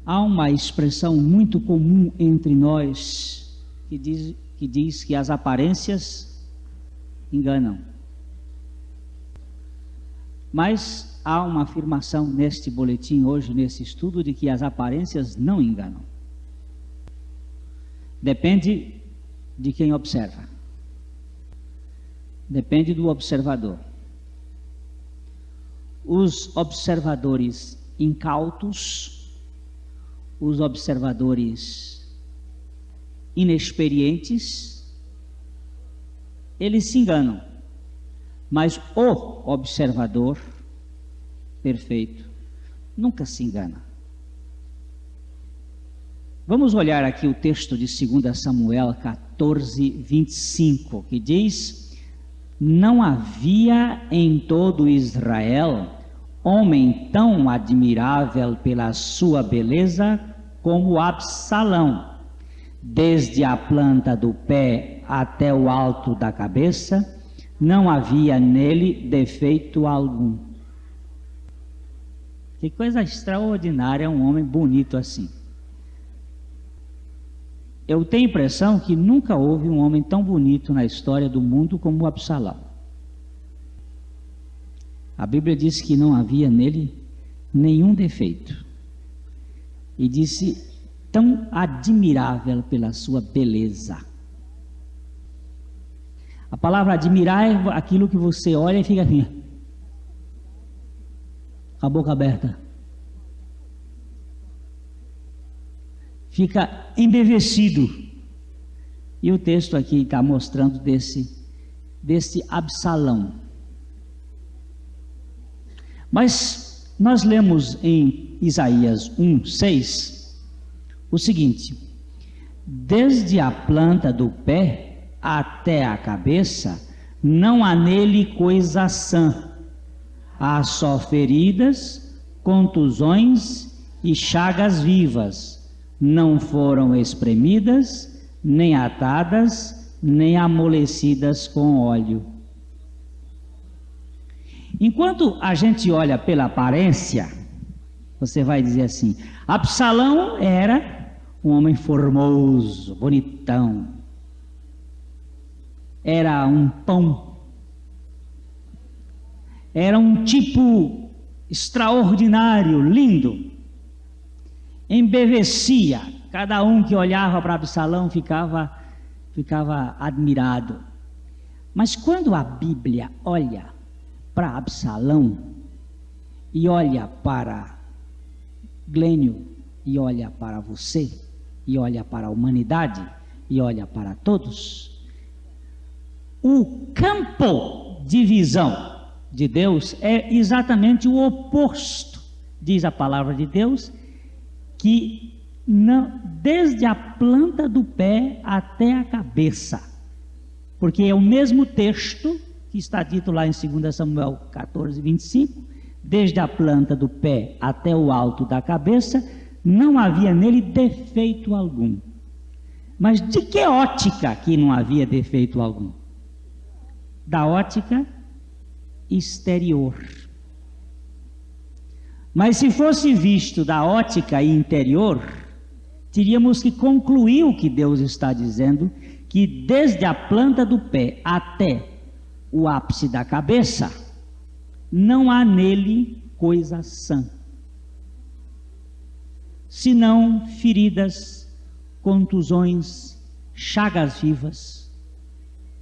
Há uma expressão muito comum entre nós que diz que as aparências enganam. Mas há uma afirmação neste boletim hoje, nesse estudo, de que as aparências não enganam. Depende de quem observa. Depende do observador. Os observadores incautos, os observadores inexperientes, eles se enganam. Mas o observador perfeito nunca se engana. Vamos olhar aqui o texto de 2 Samuel 14, 25, que diz: não havia em todo Israel homem tão admirável pela sua beleza como Absalão. Desde a planta do pé até o alto da cabeça, não havia nele defeito algum. Que coisa extraordinária um homem bonito assim. Eu tenho a impressão que nunca houve um homem tão bonito na história do mundo como Absalão. A Bíblia diz que não havia nele nenhum defeito. E disse, tão admirável pela sua beleza. A palavra admirar é aquilo que você olha e fica assim, com a boca aberta. Fica embevecido. E o texto aqui está mostrando desse Absalão. Mas nós lemos em Isaías 1:6 o seguinte: desde a planta do pé até a cabeça, não há nele coisa sã. Há só feridas, contusões e chagas vivas. Não foram espremidas, nem atadas, nem amolecidas com óleo. Enquanto a gente olha pela aparência, você vai dizer assim: Absalão era um homem formoso, bonitão. Era um pão. Era um tipo extraordinário, lindo. Embevecia. Cada um que olhava para Absalão ficava admirado. Mas quando a Bíblia olha para Absalão e olha para Glênio e olha para você e olha para a humanidade e olha para todos, o campo de visão de Deus é exatamente o oposto. Diz a palavra de Deus que não, desde a planta do pé até a cabeça, porque é o mesmo texto que está dito lá em 2 Samuel 14, 25, desde a planta do pé até o alto da cabeça, não havia nele defeito algum. Mas de que ótica que não havia defeito algum? Da ótica exterior. Mas se fosse visto da ótica interior, teríamos que concluir o que Deus está dizendo, que desde a planta do pé até o ápice da cabeça, não há nele coisa sã, senão feridas, contusões, chagas vivas.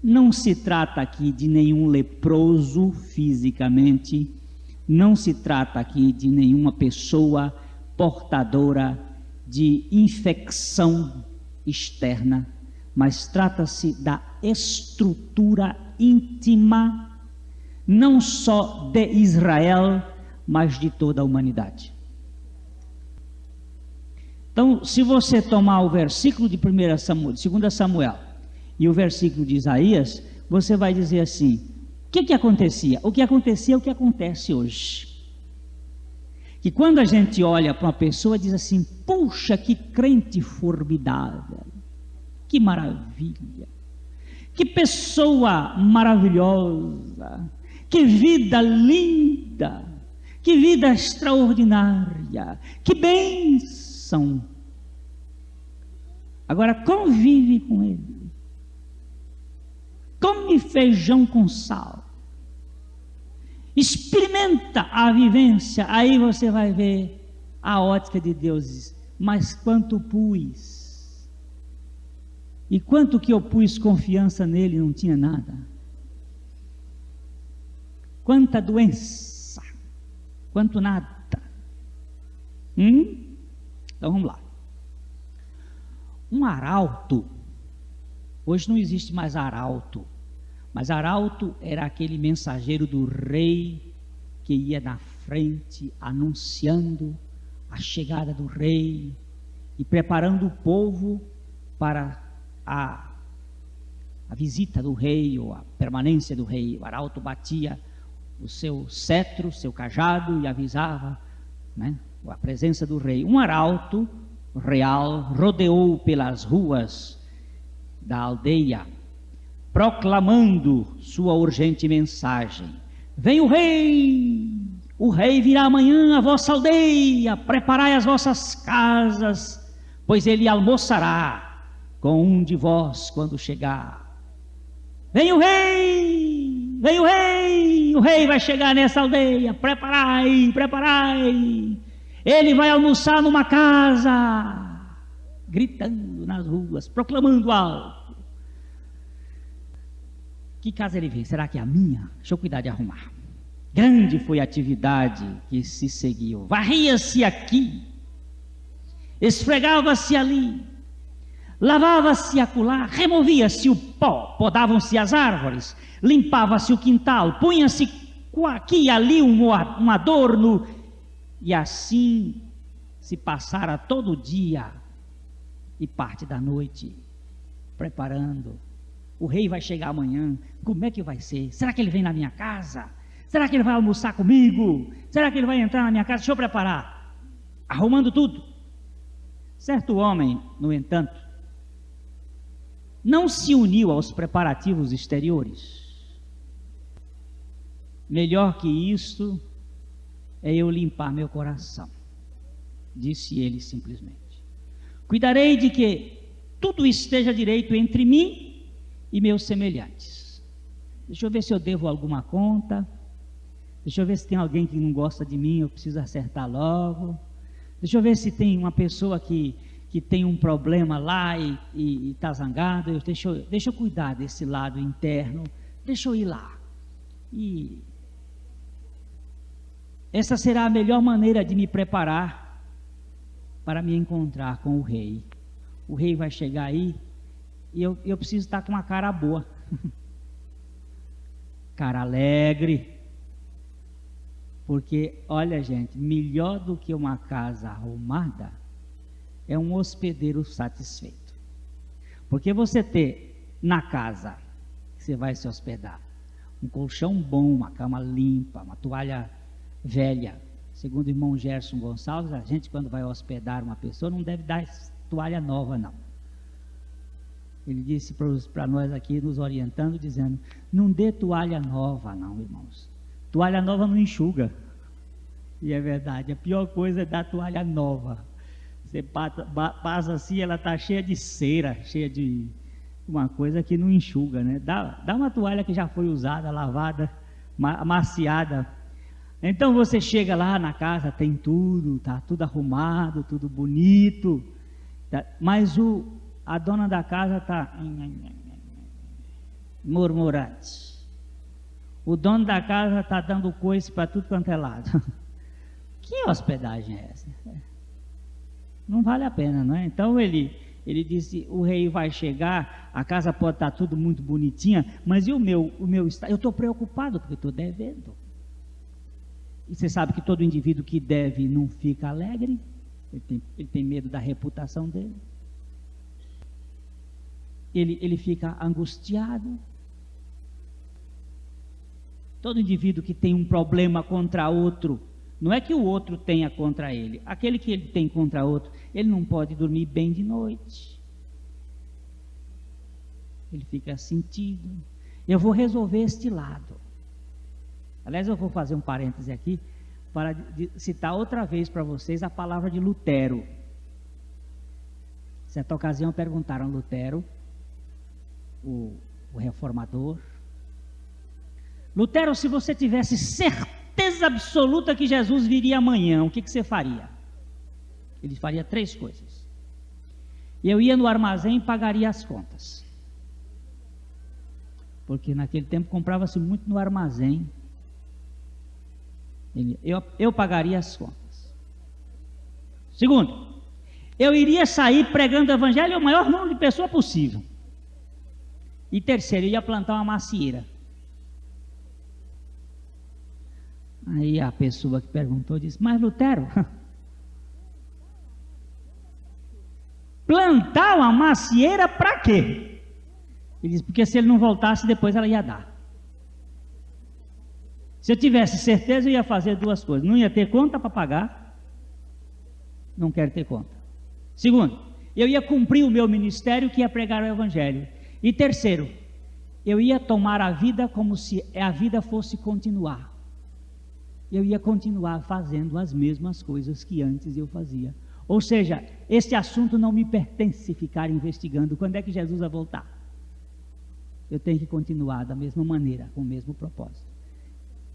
Não se trata aqui de nenhum leproso fisicamente, não se trata aqui de nenhuma pessoa portadora de infecção externa, mas trata-se da estrutura íntima, não só de Israel, mas de toda a humanidade. Então, se você tomar o versículo de 2 Samuel e o versículo de Isaías, você vai dizer assim: o que acontecia? O que acontecia é o que acontece hoje. Que quando a gente olha para uma pessoa, diz assim: puxa, que crente formidável, que maravilha, que pessoa maravilhosa, que vida linda, que vida extraordinária, que bênção. são. Agora convive com ele. Come feijão com sal. Experimenta a vivência, aí você vai ver a ótica de Deus. Mas quanto pus, e quanto que eu pus confiança nele, não tinha nada. Quanta doença, quanto nada. Então vamos lá. Um arauto, hoje não existe mais arauto, mas arauto era aquele mensageiro do rei que ia na frente anunciando a chegada do rei e preparando o povo para a visita do rei ou a permanência do rei. O arauto batia o seu cetro, o seu cajado e avisava, né, a presença do rei. Um arauto real rodeou pelas ruas da aldeia, proclamando sua urgente mensagem: vem o rei virá amanhã à vossa aldeia, preparai as vossas casas, pois ele almoçará com um de vós quando chegar. Vem o rei vai chegar nessa aldeia, preparai, ele vai almoçar numa casa, gritando nas ruas, proclamando alto. Que casa ele vem? Será que é a minha? Deixa eu cuidar de arrumar. Grande foi a atividade que se seguiu. Varria-se aqui, esfregava-se ali, lavava-se acolá, removia-se o pó, podavam-se as árvores, limpava-se o quintal, punha-se aqui e ali um adorno, e assim se passara todo o dia e parte da noite, preparando. O rei vai chegar amanhã, como é que vai ser? Será que ele vem na minha casa? Será que ele vai almoçar comigo? Será que ele vai entrar na minha casa? Deixa eu preparar. Arrumando tudo. Certo homem, no entanto, não se uniu aos preparativos exteriores. Melhor que isto é eu limpar meu coração, disse ele simplesmente. Cuidarei de que tudo esteja direito entre mim e meus semelhantes. Deixa eu ver se eu devo alguma conta. Deixa eu ver se tem alguém que não gosta de mim, eu preciso acertar logo. Deixa eu ver se tem uma pessoa que tem um problema lá e está zangado. Deixa eu cuidar desse lado interno. Deixa eu ir lá. E essa será a melhor maneira de me preparar para me encontrar com o rei. O rei vai chegar aí e eu preciso estar com uma cara boa. Cara alegre. Porque, olha gente, melhor do que uma casa arrumada é um hospedeiro satisfeito. Porque você ter na casa que você vai se hospedar um colchão bom, uma cama limpa, uma toalha velha. Segundo o irmão Gerson Gonçalves, a gente quando vai hospedar uma pessoa não deve dar toalha nova não. Ele disse para nós aqui, nos orientando, dizendo: não dê toalha nova não, irmãos. Toalha nova não enxuga. E é verdade, a pior coisa é dar toalha nova. Você passa assim, ela está cheia de cera, cheia de uma coisa que não enxuga, né? Dá uma toalha que já foi usada, lavada, amaciada. Então você chega lá na casa, tem tudo, está tudo arrumado, tudo bonito, mas a dona da casa está murmurante. O dono da casa está dando coice para tudo quanto é lado. Que hospedagem é essa? Não vale a pena, não é? Então ele disse: o rei vai chegar, a casa pode estar tudo muito bonitinha, mas e o meu estado? Eu estou preocupado porque estou devendo. E você sabe que todo indivíduo que deve não fica alegre, ele tem medo da reputação dele. Ele fica angustiado. Todo indivíduo que tem um problema contra outro, não é que o outro tenha contra ele, aquele que ele tem contra outro, ele não pode dormir bem de noite. Ele fica sentido. Eu vou resolver este lado. Aliás, eu vou fazer um parêntese aqui para citar outra vez para vocês a palavra de Lutero. Certa ocasião perguntaram a Lutero, o reformador: Lutero, se você tivesse certeza absoluta que Jesus viria amanhã, o que você faria? Ele faria 3 coisas. Eu ia no armazém e pagaria as contas. Porque naquele tempo comprava-se muito no armazém. Eu pagaria as contas. Segundo, eu iria sair pregando o evangelho ao maior número de pessoas possível. E terceiro, eu ia plantar uma macieira. Aí a pessoa que perguntou disse: mas Lutero, plantar uma macieira para quê? Ele disse: porque se ele não voltasse, depois ela ia dar. Se eu tivesse certeza, eu ia fazer 2 coisas: não ia ter conta para pagar, não quero ter conta. Segundo, eu ia cumprir o meu ministério, que ia pregar o evangelho. E terceiro, eu ia tomar a vida como se a vida fosse continuar. Eu ia continuar fazendo as mesmas coisas que antes eu fazia. Ou seja, este assunto não me pertence ficar investigando quando é que Jesus vai voltar. Eu tenho que continuar da mesma maneira, com o mesmo propósito.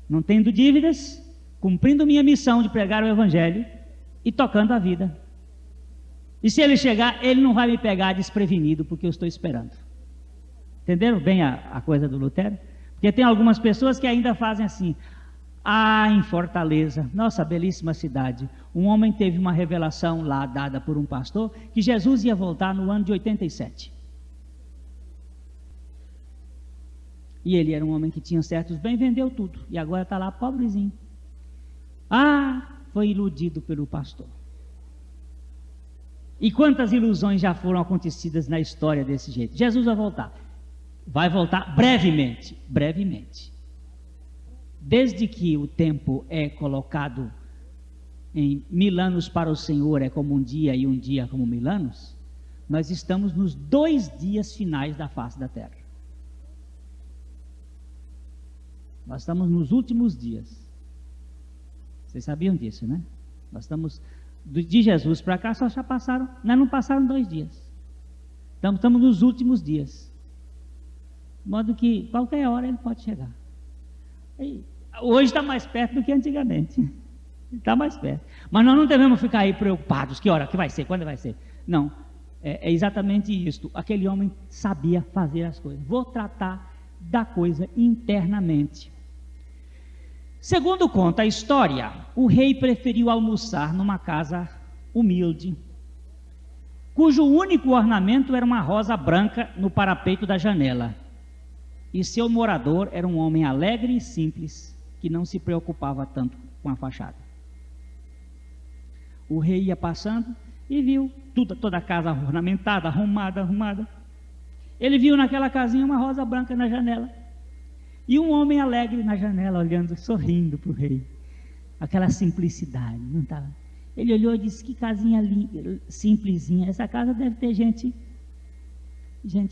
Não tendo dívidas, cumprindo minha missão de pregar o evangelho e tocando a vida. E se ele chegar, ele não vai me pegar desprevenido, porque eu estou esperando. Entenderam bem a coisa do Lutero? Porque tem algumas pessoas que ainda fazem assim: em Fortaleza, nossa belíssima cidade, um homem teve uma revelação lá dada por um pastor, que Jesus ia voltar no ano de 87. E ele era um homem que tinha certos bens, vendeu tudo, e agora está lá pobrezinho. Foi iludido pelo pastor. E quantas ilusões já foram acontecidas na história desse jeito? Jesus vai voltar brevemente, brevemente. Desde que o tempo é colocado em 1000 anos para o Senhor é como um dia e um dia como 1000 anos, nós estamos nos 2 dias finais da face da terra. Nós estamos nos últimos dias. Vocês sabiam disso, né? Nós estamos, de Jesus para cá, só já passaram, não passaram 2 dias. Estamos nos últimos dias. De modo que qualquer hora ele pode chegar. Hoje está mais perto do que antigamente. Está mais perto. Mas nós não devemos ficar aí preocupados. Que hora que vai ser? Quando vai ser? Não. É exatamente isso. Aquele homem sabia fazer as coisas. Vou tratar da coisa internamente. Segundo conta a história, o rei preferiu almoçar numa casa humilde, cujo único ornamento era uma rosa branca no parapeito da janela. E seu morador era um homem alegre e simples, que não se preocupava tanto com a fachada. O rei ia passando e viu toda a casa ornamentada, arrumada. Ele viu naquela casinha uma rosa branca na janela. E um homem alegre na janela, olhando, sorrindo para o rei. Aquela simplicidade, não estava? Ele olhou e disse: que casinha simplesinha, essa casa deve ter gente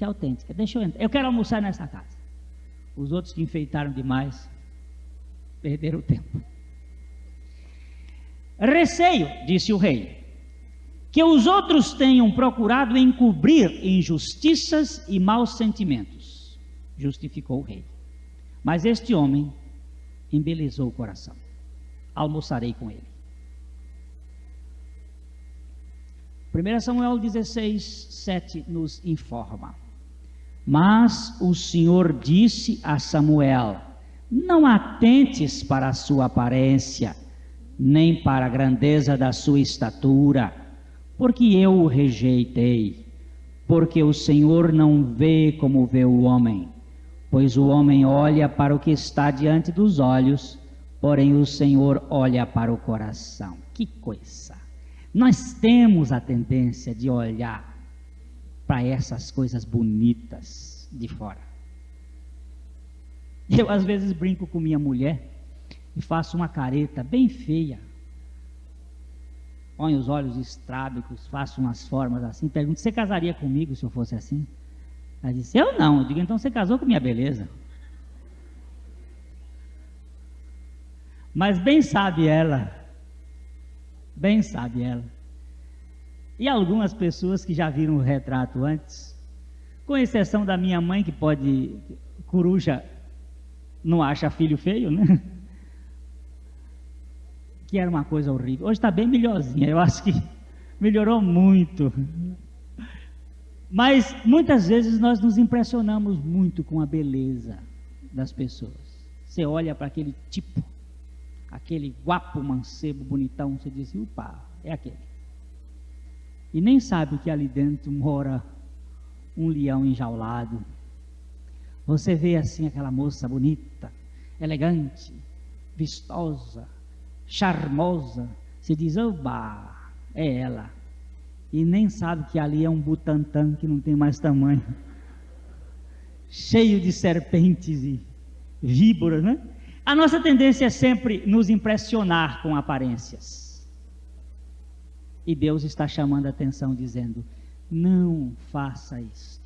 autêntica. Deixa eu entrar, eu quero almoçar nessa casa. Os outros que enfeitaram demais, perderam o tempo. Receio, disse o rei, que os outros tenham procurado encobrir injustiças e maus sentimentos, justificou o rei. Mas este homem embelezou o coração. Almoçarei com ele. 1 Samuel 16, 7 nos informa: mas o Senhor disse a Samuel: não atentes para a sua aparência, nem para a grandeza da sua estatura, porque eu o rejeitei. Porque o Senhor não vê como vê o homem, pois o homem olha para o que está diante dos olhos, porém o Senhor olha para o coração. Que coisa! Nós temos a tendência de olhar para essas coisas bonitas de fora. Eu às vezes brinco com minha mulher e faço uma careta bem feia, ponho os olhos estrábicos, faço umas formas assim, pergunto: você casaria comigo se eu fosse assim? Ela disse: eu não. Eu digo: então você casou com minha beleza. Mas bem sabe ela, E algumas pessoas que já viram o retrato antes, com exceção da minha mãe, que pode, coruja não acha filho feio, né? Que era uma coisa horrível. Hoje está bem melhorzinha, eu acho que melhorou muito. Mas muitas vezes nós nos impressionamos muito com a beleza das pessoas. Você olha para aquele tipo, aquele guapo, mancebo, bonitão, você diz, opa, é aquele. E nem sabe que ali dentro mora um leão enjaulado. Você vê assim aquela moça bonita, elegante, vistosa, charmosa, você diz, oba, é ela. E nem sabe que ali é um butantã que não tem mais tamanho, cheio de serpentes e víboras, né? A nossa tendência é sempre nos impressionar com aparências. E Deus está chamando a atenção, dizendo, não faça isto,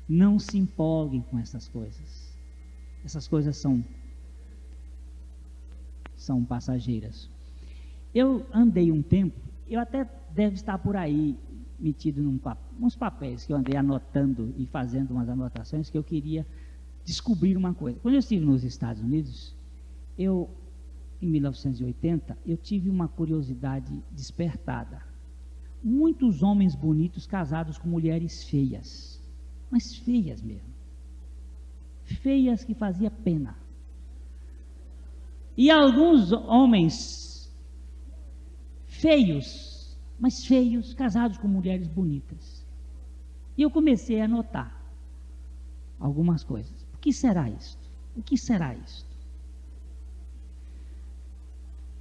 não se empolguem com essas coisas são passageiras. Eu andei um tempo, eu até deve estar por aí, metido uns papéis que eu andei anotando e fazendo umas anotações, que eu queria descobrir uma coisa. Quando eu estive nos Estados Unidos, em 1980, eu tive uma curiosidade despertada. Muitos homens bonitos casados com mulheres feias, mas feias mesmo, feias que fazia pena. E alguns homens feios, mas feios, casados com mulheres bonitas. E eu comecei a notar algumas coisas. O que será isto? O que será isto?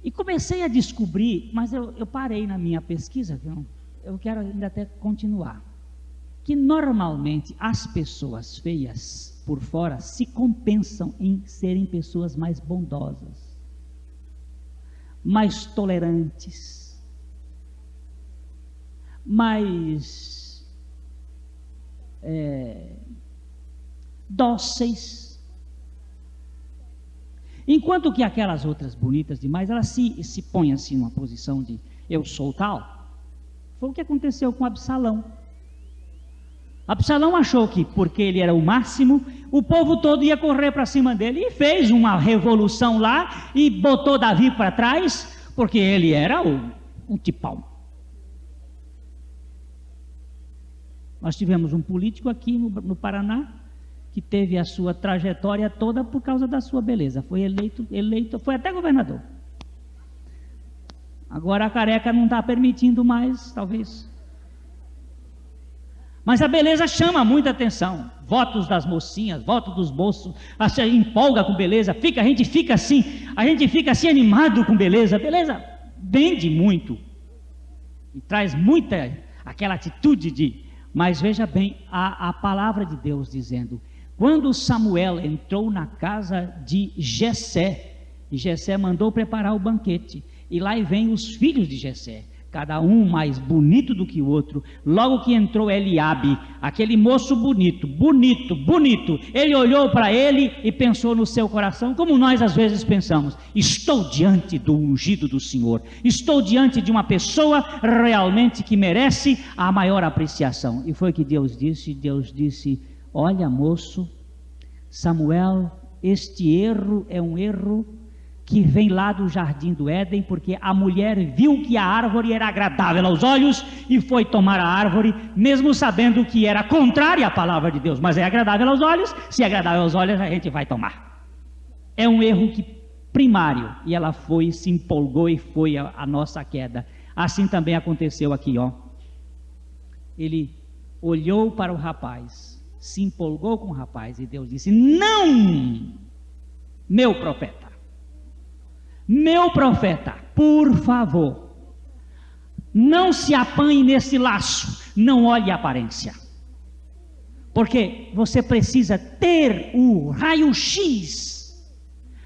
E comecei a descobrir, mas eu parei na minha pesquisa, eu quero ainda até continuar, que normalmente as pessoas feias por fora se compensam em serem pessoas mais bondosas, mais tolerantes, mais dóceis. Enquanto que aquelas outras bonitas demais, elas se põem assim numa posição de eu sou tal. Foi o que aconteceu com Absalão. Absalão achou que porque ele era o máximo, o povo todo ia correr para cima dele e fez uma revolução lá e botou Davi para trás, porque ele era um tipão. Nós tivemos um político aqui no Paraná, que teve a sua trajetória toda por causa da sua beleza. Foi eleito, foi até governador. Agora a careca não está permitindo mais, talvez. Mas a beleza chama muita atenção. Votos das mocinhas, votos dos moços, a se empolga com beleza, a gente fica assim animado com beleza. Beleza vende muito e traz muita aquela atitude de. Mas veja bem a palavra de Deus dizendo: quando Samuel entrou na casa de Jessé, e Jessé mandou preparar o banquete, e lá vem os filhos de Jessé, cada um mais bonito do que o outro. Logo que entrou Eliabe, aquele moço bonito, ele olhou para ele e pensou no seu coração, como nós às vezes pensamos: estou diante do ungido do Senhor, estou diante de uma pessoa realmente que merece a maior apreciação. E foi o que Deus disse: olha, moço, Samuel, este erro é um erro que vem lá do jardim do Éden, porque a mulher viu que a árvore era agradável aos olhos e foi tomar a árvore, mesmo sabendo que era contrária à palavra de Deus, mas é agradável aos olhos. Se é agradável aos olhos, a gente vai tomar. É um erro primário, e ela se empolgou e foi a nossa queda. Assim também aconteceu aqui, ó. Ele olhou para o rapaz, se empolgou com o rapaz, e Deus disse: não, meu profeta, por favor, não se apanhe nesse laço, não olhe a aparência, porque você precisa ter o raio-x,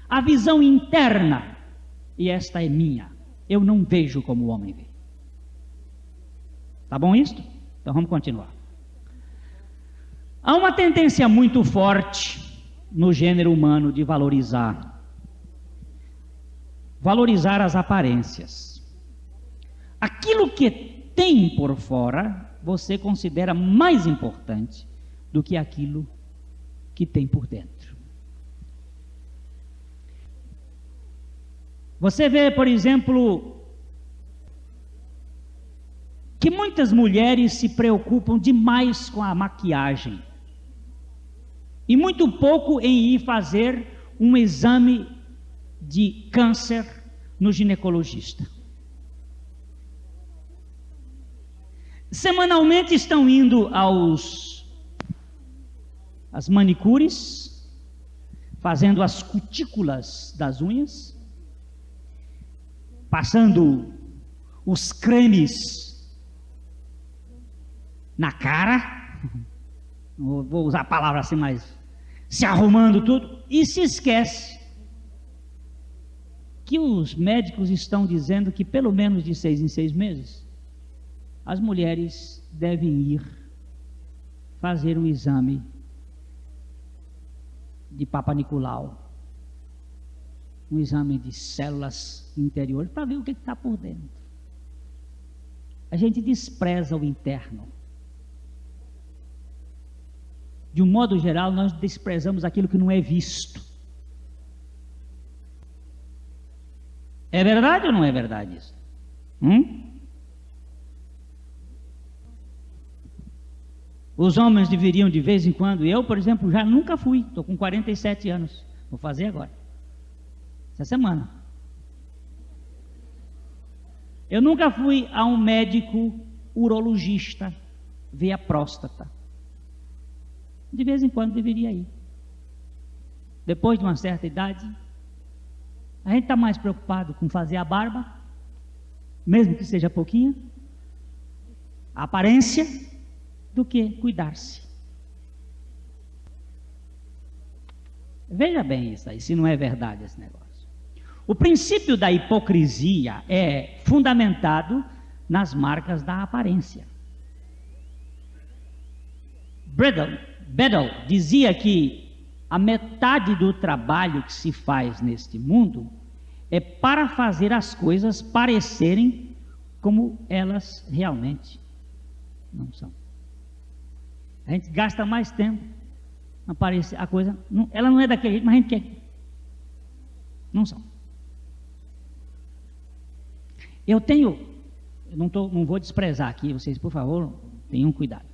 a visão interna, e esta é minha, eu não vejo como o homem vê. Tá bom isto? Então vamos continuar. Há uma tendência muito forte no gênero humano de valorizar as aparências. Aquilo que tem por fora, você considera mais importante do que aquilo que tem por dentro. Você vê, por exemplo, que muitas mulheres se preocupam demais com a maquiagem e muito pouco em ir fazer um exame de câncer no ginecologista. Semanalmente estão indo às manicures, fazendo as cutículas das unhas, passando os cremes na cara, vou usar a palavra assim, mas se arrumando tudo, e se esquece que os médicos estão dizendo que pelo menos de 6 em 6 meses, as mulheres devem ir fazer um exame de Papa Nicolau, um exame de células interiores, para ver o que está por dentro. A gente despreza o interno. De um modo geral, nós desprezamos aquilo que não é visto. É verdade ou não é verdade isso? Os homens deveriam de vez em quando, eu, por exemplo, já nunca fui, estou com 47 anos, vou fazer agora, essa semana. Eu nunca fui a um médico urologista ver a próstata. De vez em quando deveria ir. Depois de uma certa idade, a gente está mais preocupado com fazer a barba, mesmo que seja pouquinha, a aparência, do que cuidar-se. Veja bem isso aí, se não é verdade esse negócio. O princípio da hipocrisia é fundamentado nas marcas da aparência. Bedell dizia que a metade do trabalho que se faz neste mundo é para fazer as coisas parecerem como elas realmente não são. A gente gasta mais tempo a parecer, a coisa, ela não é daquele jeito, mas a gente quer. Não são. Eu não vou desprezar aqui, vocês, por favor, tenham cuidado.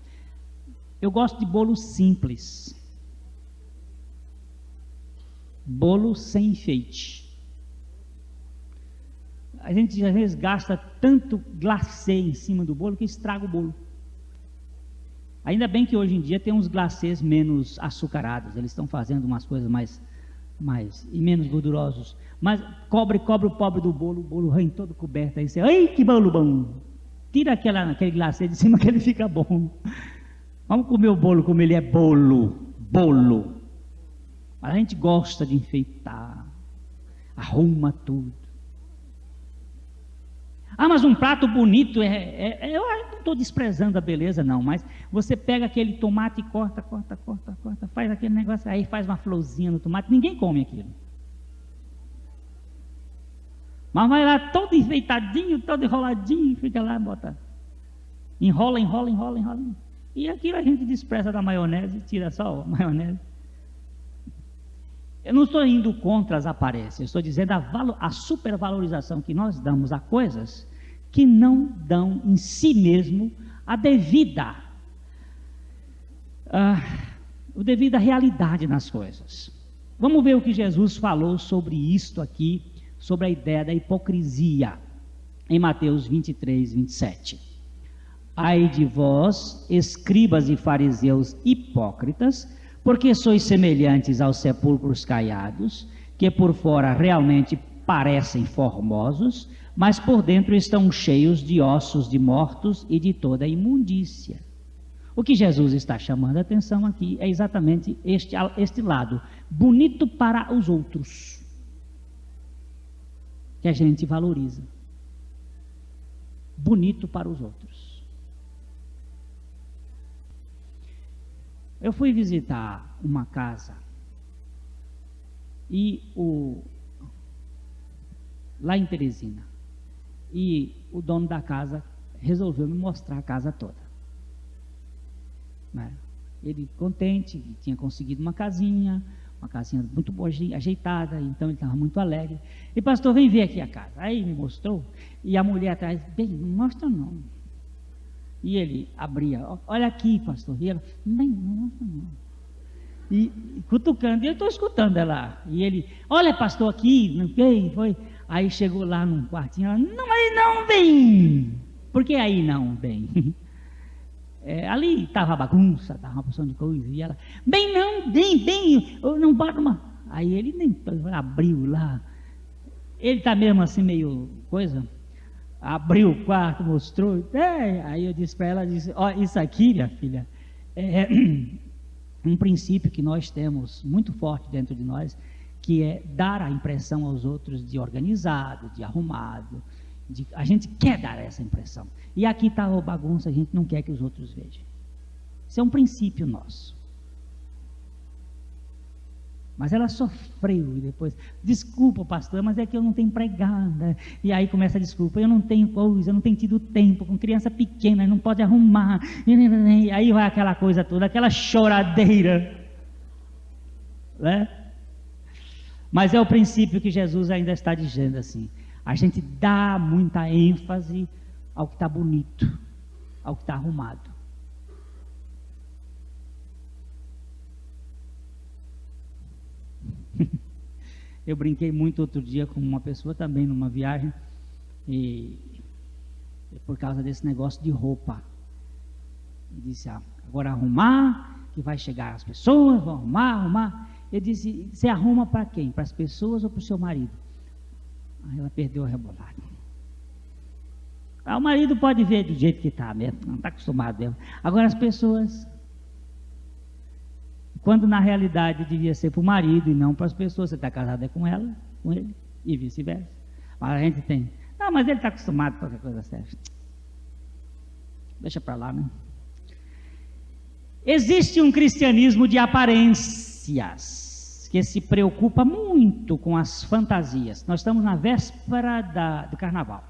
Eu gosto de bolo simples. Bolo sem enfeite. A gente às vezes gasta tanto glacê em cima do bolo que estraga o bolo. Ainda bem que hoje em dia tem uns glacês menos açucarados, eles estão fazendo umas coisas mais e menos gordurosos. Mas cobre o pobre do bolo, o bolo vem todo coberto. Aí você, ai que bolo bom! Tira aquele glacê de cima que ele fica bom. Vamos comer o bolo como ele é bolo. Mas a gente gosta de enfeitar, arruma tudo. Ah, mas um prato bonito eu não estou desprezando a beleza não, mas você pega aquele tomate e corta, faz aquele negócio, aí faz uma florzinha no tomate, ninguém come aquilo. Mas vai lá todo enfeitadinho, todo enroladinho, fica lá, bota, enrola. E aquilo a gente despreza da maionese, tira só a maionese. Eu não estou indo contra as aparências, eu estou dizendo a supervalorização que nós damos a coisas que não dão em si mesmo a devida realidade nas coisas. Vamos ver o que Jesus falou sobre isto aqui, sobre a ideia da hipocrisia, em Mateus 23, 27. Ai de vós, escribas e fariseus hipócritas, porque sois semelhantes aos sepulcros caiados, que por fora realmente parecem formosos, mas por dentro estão cheios de ossos de mortos e de toda imundícia. O que Jesus está chamando a atenção aqui é exatamente este lado, bonito para os outros, que a gente valoriza. Bonito para os outros. Eu fui visitar uma casa lá em Teresina, e o dono da casa resolveu me mostrar a casa toda. Né? Ele contente, tinha conseguido uma casinha muito boa, ajeitada, então ele estava muito alegre. E pastor, vem ver aqui a casa. Aí me mostrou, e a mulher atrás, bem, não mostra não. E ele abria, olha aqui, pastor. E ela, bem, não mostra não. E cutucando, e eu estou escutando ela. E ele, olha pastor aqui, não tem, foi. Aí chegou lá num quartinho, ela, não, mas não vem. Por que aí não vem? Ali estava bagunça, estava uma porção de coisa, e ela, bem não, bem, eu não bota uma. Aí ele nem abriu lá, ele está mesmo assim meio coisa, abriu o quarto, mostrou, aí eu disse para ela, isso aqui, minha filha, é um princípio que nós temos muito forte dentro de nós, que é dar a impressão aos outros de organizado, de arrumado, a gente quer dar essa impressão, e aqui está a bagunça, a gente não quer que os outros vejam. Isso é um princípio nosso. Mas ela sofreu, e depois, desculpa pastor, mas é que eu não tenho empregada, e aí começa a desculpa, eu não tenho coisa, eu não tenho tido tempo, com criança pequena, não pode arrumar, e aí vai aquela coisa toda, aquela choradeira, né? Mas é o princípio que Jesus ainda está dizendo assim, a gente dá muita ênfase ao que está bonito, ao que está arrumado. Eu brinquei muito outro dia com uma pessoa também numa viagem, e por causa desse negócio de roupa. Eu disse, agora arrumar, que vai chegar as pessoas, vão arrumar. Eu disse, você arruma para quem? Para as pessoas ou para o seu marido? Aí ela perdeu a rebolada. O marido pode ver do jeito que está mesmo, não está acostumado mesmo. Agora as pessoas, quando na realidade devia ser para o marido e não para as pessoas, você está casado com ela, com ele, e vice-versa. Mas a gente tem, não, mas ele está acostumado com qualquer coisa séria. Deixa para lá, né? Existe um cristianismo de aparências, que se preocupa muito com as fantasias. Nós estamos na véspera do carnaval.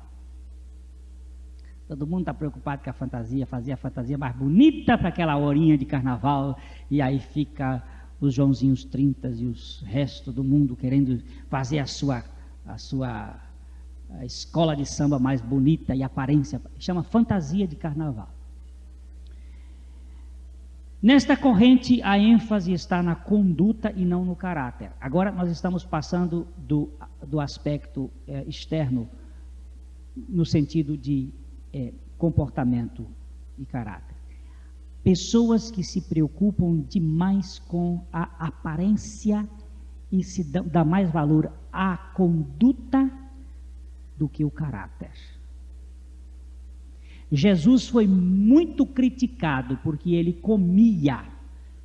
Todo mundo está preocupado com a fantasia, fazer a fantasia mais bonita para aquela horinha de carnaval, e aí fica os Joãozinhos 30 e os restos do mundo querendo fazer a sua escola de samba mais bonita e aparência, chama fantasia de carnaval. Nesta corrente, a ênfase está na conduta e não no caráter. Agora nós estamos passando do aspecto externo, no sentido de comportamento e caráter. Pessoas que se preocupam demais com a aparência e se dá mais valor à conduta do que o caráter. Jesus foi muito criticado porque ele comia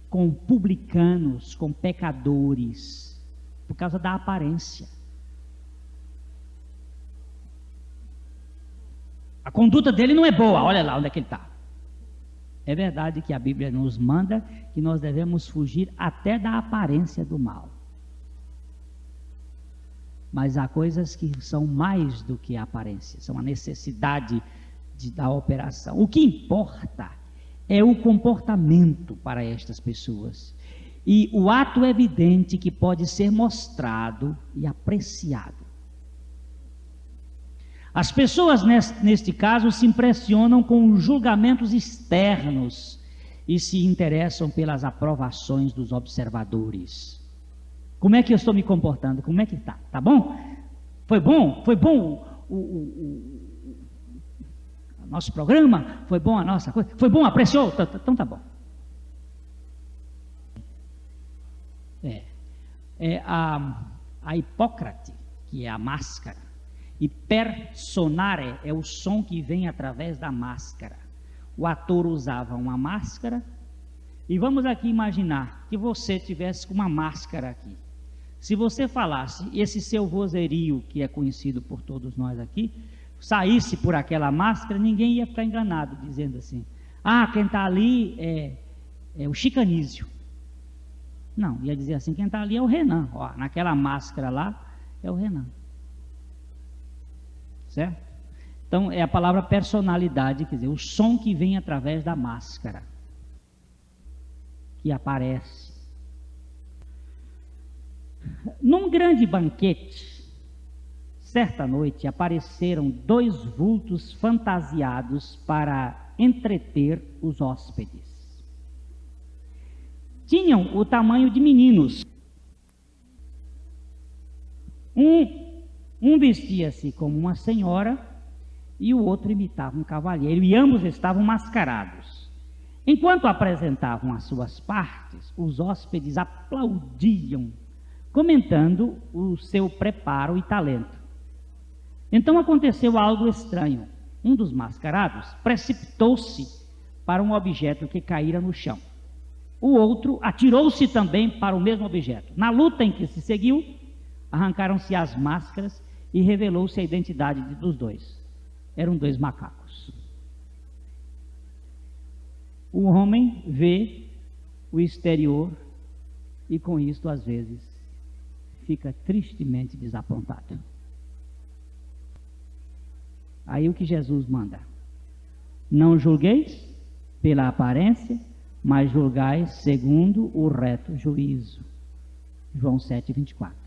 com publicanos, com pecadores, por causa da aparência. A conduta dele não é boa, olha lá onde é que ele está. É verdade que a Bíblia nos manda que nós devemos fugir até da aparência do mal. Mas há coisas que são mais do que a aparência, são a necessidade da operação. O que importa é o comportamento para estas pessoas e o ato evidente que pode ser mostrado e apreciado. As pessoas neste caso se impressionam com os julgamentos externos e se interessam pelas aprovações dos observadores. Como é que eu estou me comportando? Como é que está? Tá bom? Foi bom? Foi bom o nosso programa? Foi bom a nossa coisa? Foi bom? Apreciou? Então tá bom. A Hipócrate, que é a máscara, e personare é o som que vem através da máscara. O ator usava uma máscara, e vamos aqui imaginar que você tivesse com uma máscara aqui. Se você falasse esse seu vozerio, que é conhecido por todos nós aqui, saísse por aquela máscara, ninguém ia ficar enganado, dizendo assim, quem está ali é o Chicanísio. Não, ia dizer assim, quem está ali é o Renan, naquela máscara lá é o Renan. Certo? Então, é a palavra personalidade, quer dizer, o som que vem através da máscara, que aparece. Num grande banquete, certa noite, apareceram 2 vultos fantasiados para entreter os hóspedes. Tinham o tamanho de meninos. Um vestia-se como uma senhora e o outro imitava um cavalheiro, e ambos estavam mascarados. Enquanto apresentavam as suas partes, os hóspedes aplaudiam, comentando o seu preparo e talento. Então aconteceu algo estranho. Um dos mascarados precipitou-se para um objeto que caíra no chão. O outro atirou-se também para o mesmo objeto. Na luta em que se seguiu, arrancaram-se as máscaras e revelou-se a identidade dos dois. Eram 2 macacos. O homem vê o exterior e com isto, às vezes, fica tristemente desapontado. Aí o que Jesus manda? Não julgueis pela aparência, mas julgais segundo o reto juízo. João 7:24.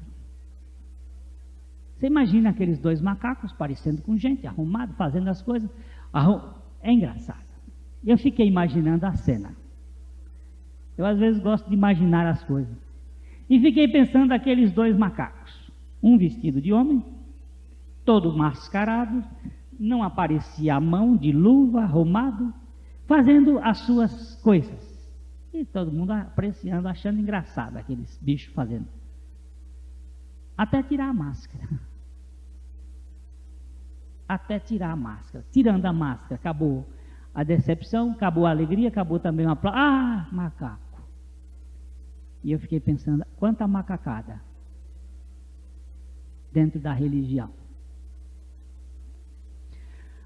Você imagina aqueles 2 macacos parecendo com gente, arrumado, fazendo as coisas. É engraçado. Eu fiquei imaginando a cena. Eu às vezes gosto de imaginar as coisas. E fiquei pensando aqueles 2 macacos. Um vestido de homem, todo mascarado, não aparecia a mão, de luva, arrumado, fazendo as suas coisas. E todo mundo apreciando, achando engraçado aqueles bichos fazendo. Até tirar a máscara. Até tirar a máscara. Tirando a máscara, acabou a decepção, acabou a alegria, acabou também o aplauso. Ah, macaco. E eu fiquei pensando, quanta macacada dentro da religião.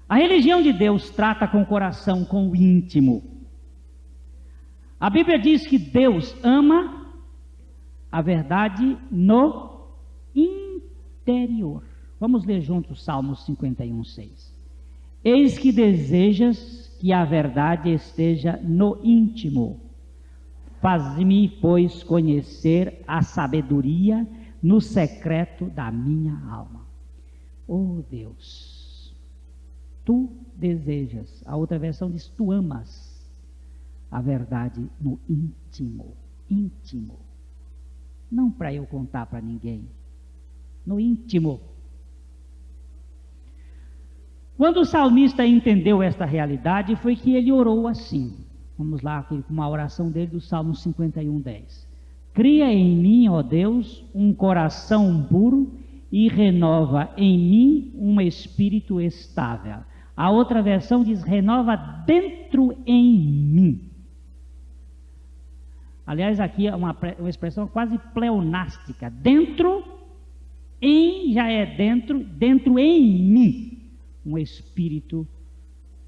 A religião de Deus trata com o coração, com o íntimo. A Bíblia diz que Deus ama a verdade no interior. Vamos ler juntos Salmos 51:6. Eis que desejas que a verdade esteja no íntimo. Faz-me, pois, conhecer a sabedoria no secreto da minha alma. Oh Deus, tu desejas, a outra versão diz, tu amas a verdade no íntimo. Íntimo. Não para eu contar para ninguém. No íntimo. Quando o salmista entendeu esta realidade, foi que ele orou assim. Vamos lá, uma oração dele do Salmo 51:10. Cria em mim, ó Deus, um coração puro e renova em mim um espírito estável. A outra versão diz, renova dentro em mim. Aliás, aqui é uma expressão quase pleonástica. Dentro, em, já é dentro, dentro em mim. Um espírito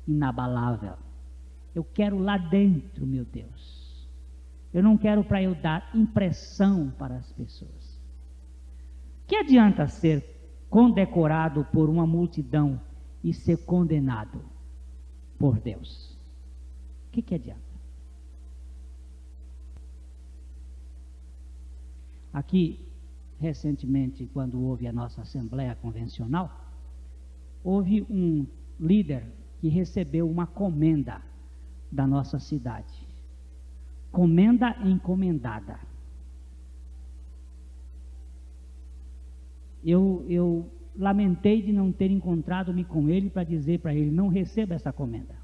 inabalável. Eu quero lá dentro, meu Deus. Eu não quero para eu dar impressão para as pessoas. Que adianta ser condecorado por uma multidão e ser condenado por Deus? O que adianta? Aqui, recentemente, quando houve a nossa Assembleia Convencional, houve um líder que recebeu uma comenda da nossa cidade. Comenda encomendada. Eu lamentei de não ter encontrado-me com ele para dizer para ele, não receba essa comenda.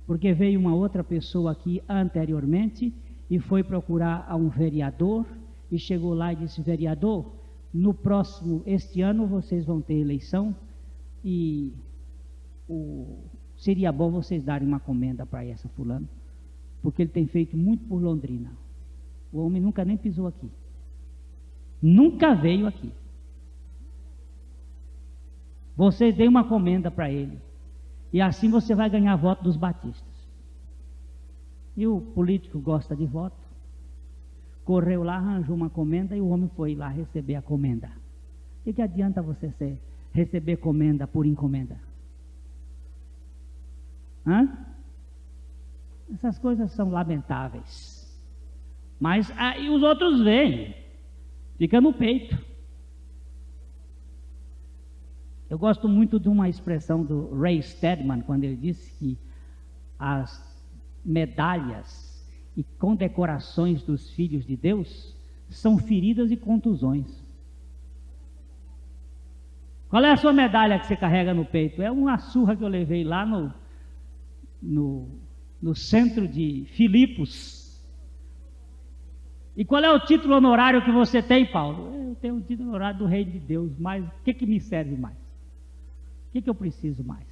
Porque veio uma outra pessoa aqui anteriormente e foi procurar a um vereador e chegou lá e disse, vereador, no próximo, este ano vocês vão ter eleição e seria bom vocês darem uma comenda para essa fulano, porque ele tem feito muito por Londrina. O homem nunca nem pisou aqui. Nunca veio aqui. Vocês deem uma comenda para ele. E assim você vai ganhar voto dos batistas. E o político gosta de voto. Correu lá, arranjou uma comenda e o homem foi lá receber a comenda. O que adianta você ser receber comenda por encomenda? Hã? Essas coisas são lamentáveis. Mas aí os outros veem, fica no peito. Eu gosto muito de uma expressão do Ray Stedman, quando ele disse que as medalhas e condecorações dos filhos de Deus são feridas e contusões. Qual é a sua medalha que você carrega no peito? É uma surra que eu levei lá no centro de Filipos. E qual é o título honorário que você tem, Paulo? Eu tenho o título honorário do Reino de Deus, mas o que me serve mais? O que eu preciso mais?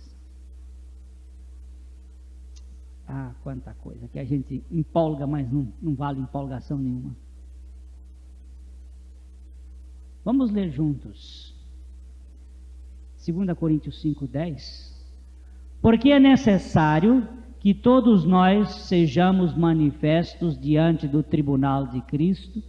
Ah, quanta coisa que a gente empolga, mas não vale empolgação nenhuma. Vamos ler juntos 2 Coríntios 5:10. Porque é necessário que todos nós sejamos manifestos diante do tribunal de Cristo,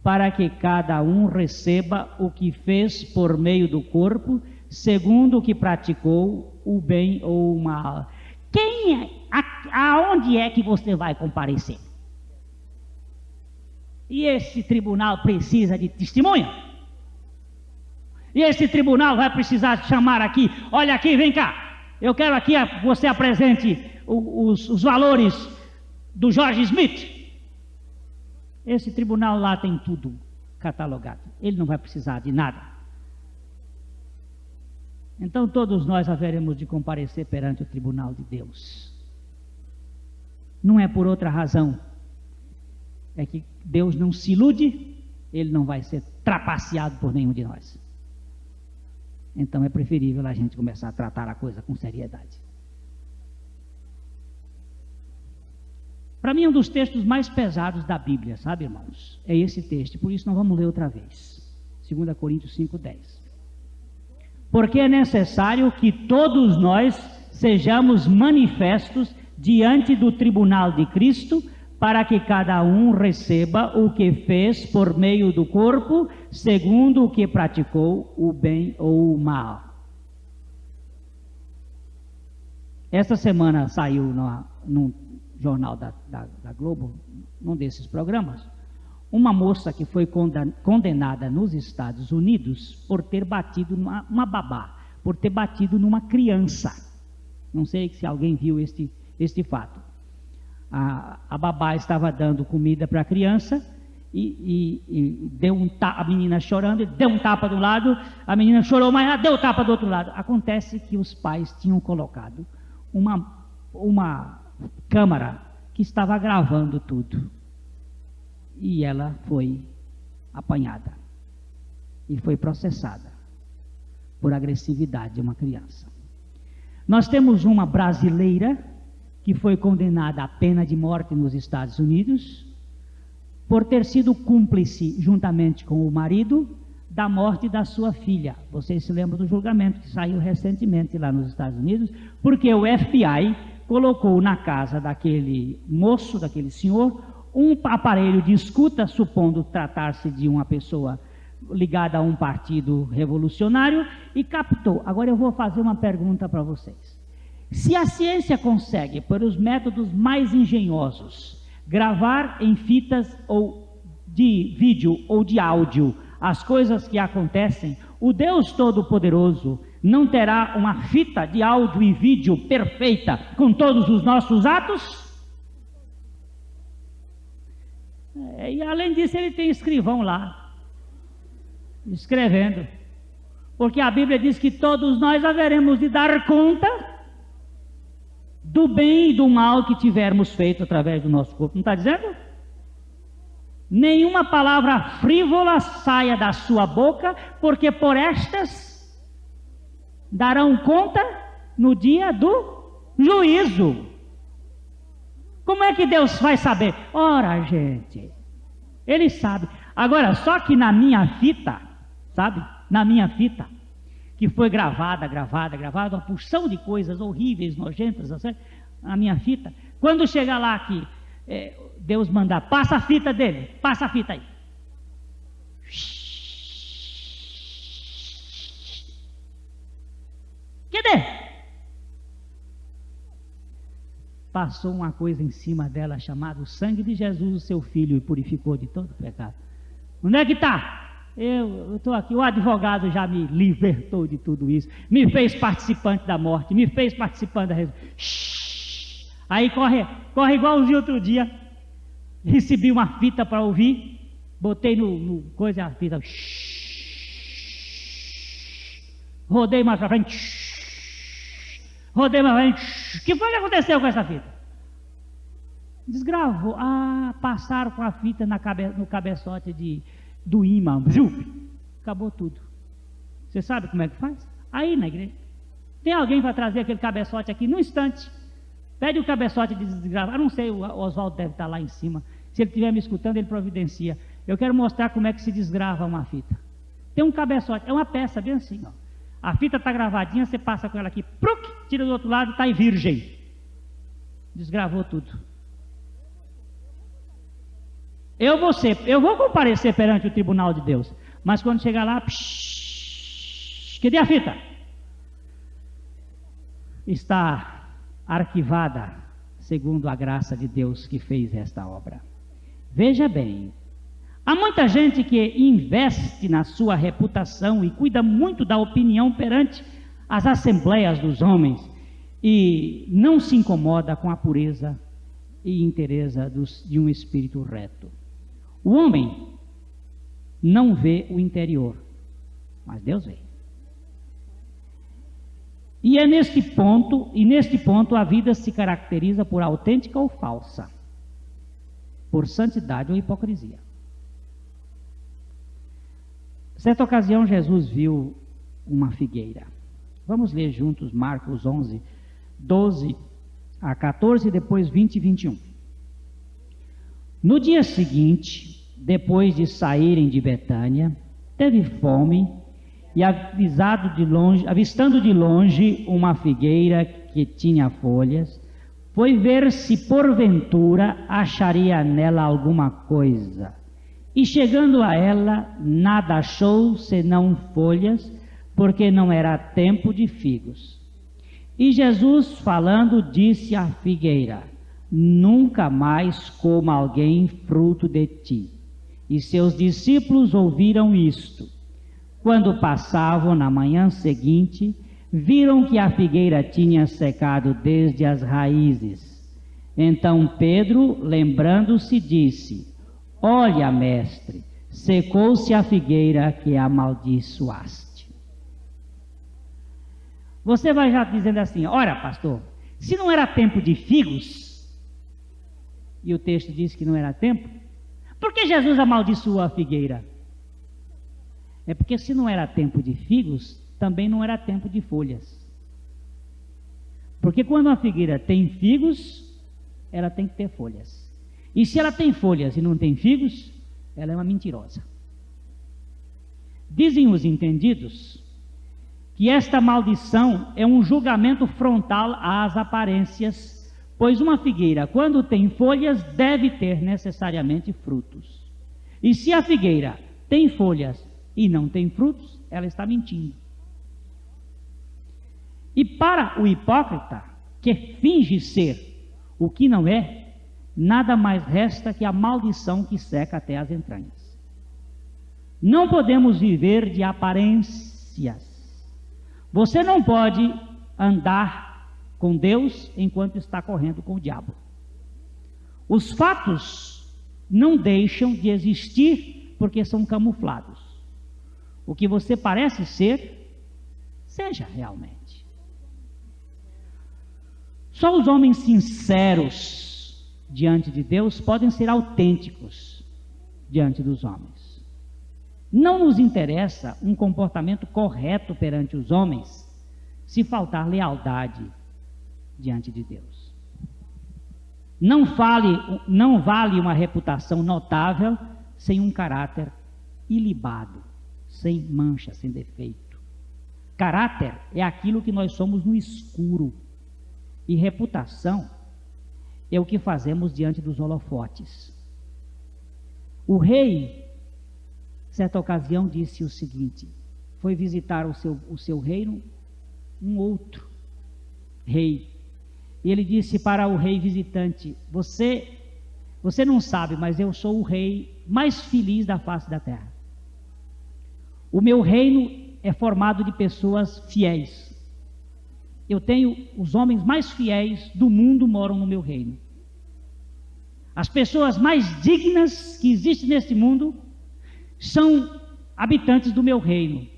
para que cada um receba o que fez por meio do corpo, segundo o que praticou, o bem ou o mal. Aonde é que você vai comparecer? E esse tribunal precisa de testemunha? E esse tribunal vai precisar chamar aqui, olha aqui, vem cá. Eu quero aqui que você apresente os valores do George Smith. Esse tribunal lá tem tudo catalogado. Ele não vai precisar de nada. Então todos nós haveremos de comparecer perante o tribunal de Deus. Não é por outra razão. É que Deus não se ilude, Ele não vai ser trapaceado por nenhum de nós. Então é preferível a gente começar a tratar a coisa com seriedade. Para mim, um dos textos mais pesados da Bíblia, sabe, irmãos? É esse texto, por isso nós vamos ler outra vez. 2 Coríntios 5:10. Porque é necessário que todos nós sejamos manifestos diante do tribunal de Cristo, para que cada um receba o que fez por meio do corpo, segundo o que praticou, o bem ou o mal. Esta semana saiu num jornal da Globo, num desses programas, uma moça que foi condenada nos Estados Unidos por ter batido uma babá, por ter batido numa criança. Não sei se alguém viu este fato. A babá estava dando comida para a criança e deu a menina chorando, deu um tapa de um lado, a menina chorou, mas ela deu o tapa do outro lado. Acontece que os pais tinham colocado uma câmera que estava gravando tudo. E ela foi apanhada e foi processada por agressividade de uma criança. Nós temos uma brasileira que foi condenada à pena de morte nos Estados Unidos por ter sido cúmplice, juntamente com o marido, da morte da sua filha. Vocês se lembram do julgamento que saiu recentemente lá nos Estados Unidos, porque o FBI colocou na casa daquele moço, daquele senhor, um aparelho de escuta, supondo tratar-se de uma pessoa ligada a um partido revolucionário, e captou. Agora eu vou fazer uma pergunta para vocês. Se a ciência consegue, por os métodos mais engenhosos, gravar em fitas ou de vídeo ou de áudio as coisas que acontecem, o Deus Todo-Poderoso não terá uma fita de áudio e vídeo perfeita com todos os nossos atos? E além disso, ele tem escrivão lá, escrevendo, porque a Bíblia diz que todos nós haveremos de dar conta do bem e do mal que tivermos feito através do nosso corpo. Não está dizendo? Nenhuma palavra frívola saia da sua boca, porque por estas darão conta no dia do juízo. Como é que Deus vai saber? Ora, gente, Ele sabe. Agora, só que na minha fita, sabe? Na minha fita, que foi gravada, uma porção de coisas horríveis, nojentas, assim, na minha fita. Quando chegar lá que Deus mandar, passa a fita dele, passa a fita aí. passou uma coisa em cima dela chamada o sangue de Jesus, o seu filho, e purificou de todo pecado. Onde é que está? Eu estou aqui, o advogado já me libertou de tudo isso, me fez participante da morte, me fez participante da ressurreição. Aí corre igualzinho outro dia, recebi uma fita para ouvir, botei no coisa, a fita, rodei mais para frente, rodei mais para frente. O que foi que aconteceu com essa fita? Desgravou. Passaram com a fita no cabeçote do imã. Acabou tudo. Você sabe como é que faz? Aí na igreja. Tem alguém para trazer aquele cabeçote aqui no instante. Pede o cabeçote de desgravar. Não sei, o Oswaldo deve estar lá em cima. Se ele estiver me escutando, ele providencia. Eu quero mostrar como é que se desgrava uma fita. Tem um cabeçote, é uma peça bem assim, ó. A fita está gravadinha, você passa com ela aqui, tira do outro lado, está em virgem. Desgravou tudo. Eu vou comparecer perante o tribunal de Deus. Mas quando chegar lá, cadê a fita? Está arquivada, segundo a graça de Deus que fez esta obra. Veja bem, há muita gente que investe na sua reputação e cuida muito da opinião perante as assembleias dos homens e não se incomoda com a pureza e inteireza de um espírito reto. O homem não vê o interior, mas Deus vê. E é neste ponto a vida se caracteriza por autêntica ou falsa, por santidade ou hipocrisia. Certa ocasião Jesus viu uma figueira. Vamos ler juntos Marcos 11, 12 a 14, depois 20 e 21. No dia seguinte, depois de saírem de Betânia, teve fome e avistando de longe uma figueira que tinha folhas, foi ver se porventura acharia nela alguma coisa. E chegando a ela, nada achou senão folhas, porque não era tempo de figos. E Jesus, falando, disse à figueira: nunca mais coma alguém fruto de ti. E seus discípulos ouviram isto. Quando passavam na manhã seguinte, viram que a figueira tinha secado desde as raízes. Então Pedro, lembrando-se, disse: olha, mestre, secou-se a figueira que amaldiçoaste. Você vai já dizendo assim: ora, pastor, se não era tempo de figos, e o texto diz que não era tempo, por que Jesus amaldiçoou a figueira? É porque se não era tempo de figos, também não era tempo de folhas. Porque quando uma figueira tem figos, ela tem que ter folhas. E se ela tem folhas e não tem figos, ela é uma mentirosa. Dizem os entendidos que esta maldição é um julgamento frontal às aparências, pois uma figueira, quando tem folhas, deve ter necessariamente frutos. E se a figueira tem folhas e não tem frutos, ela está mentindo. E para o hipócrita, que finge ser o que não é, nada mais resta que a maldição que seca até as entranhas. Não podemos viver de aparências. Você não pode andar com Deus enquanto está correndo com o diabo. Os fatos não deixam de existir porque são camuflados. O que você parece ser, seja realmente. Só os homens sinceros diante de Deus podem ser autênticos diante dos homens. Não nos interessa um comportamento correto perante os homens se faltar lealdade diante de Deus. Não vale uma reputação notável sem um caráter ilibado, sem mancha, sem defeito. Caráter é aquilo que nós somos no escuro, e reputação é o que fazemos diante dos holofotes. O rei, certa ocasião, disse o seguinte: foi visitar o seu reino um outro rei, E ele disse para o rei visitante: você não sabe, mas eu sou o rei mais feliz da face da terra. O meu reino é formado de pessoas fiéis. Eu tenho os homens mais fiéis do mundo moram no meu reino. As pessoas mais dignas que existem neste mundo são habitantes do meu reino.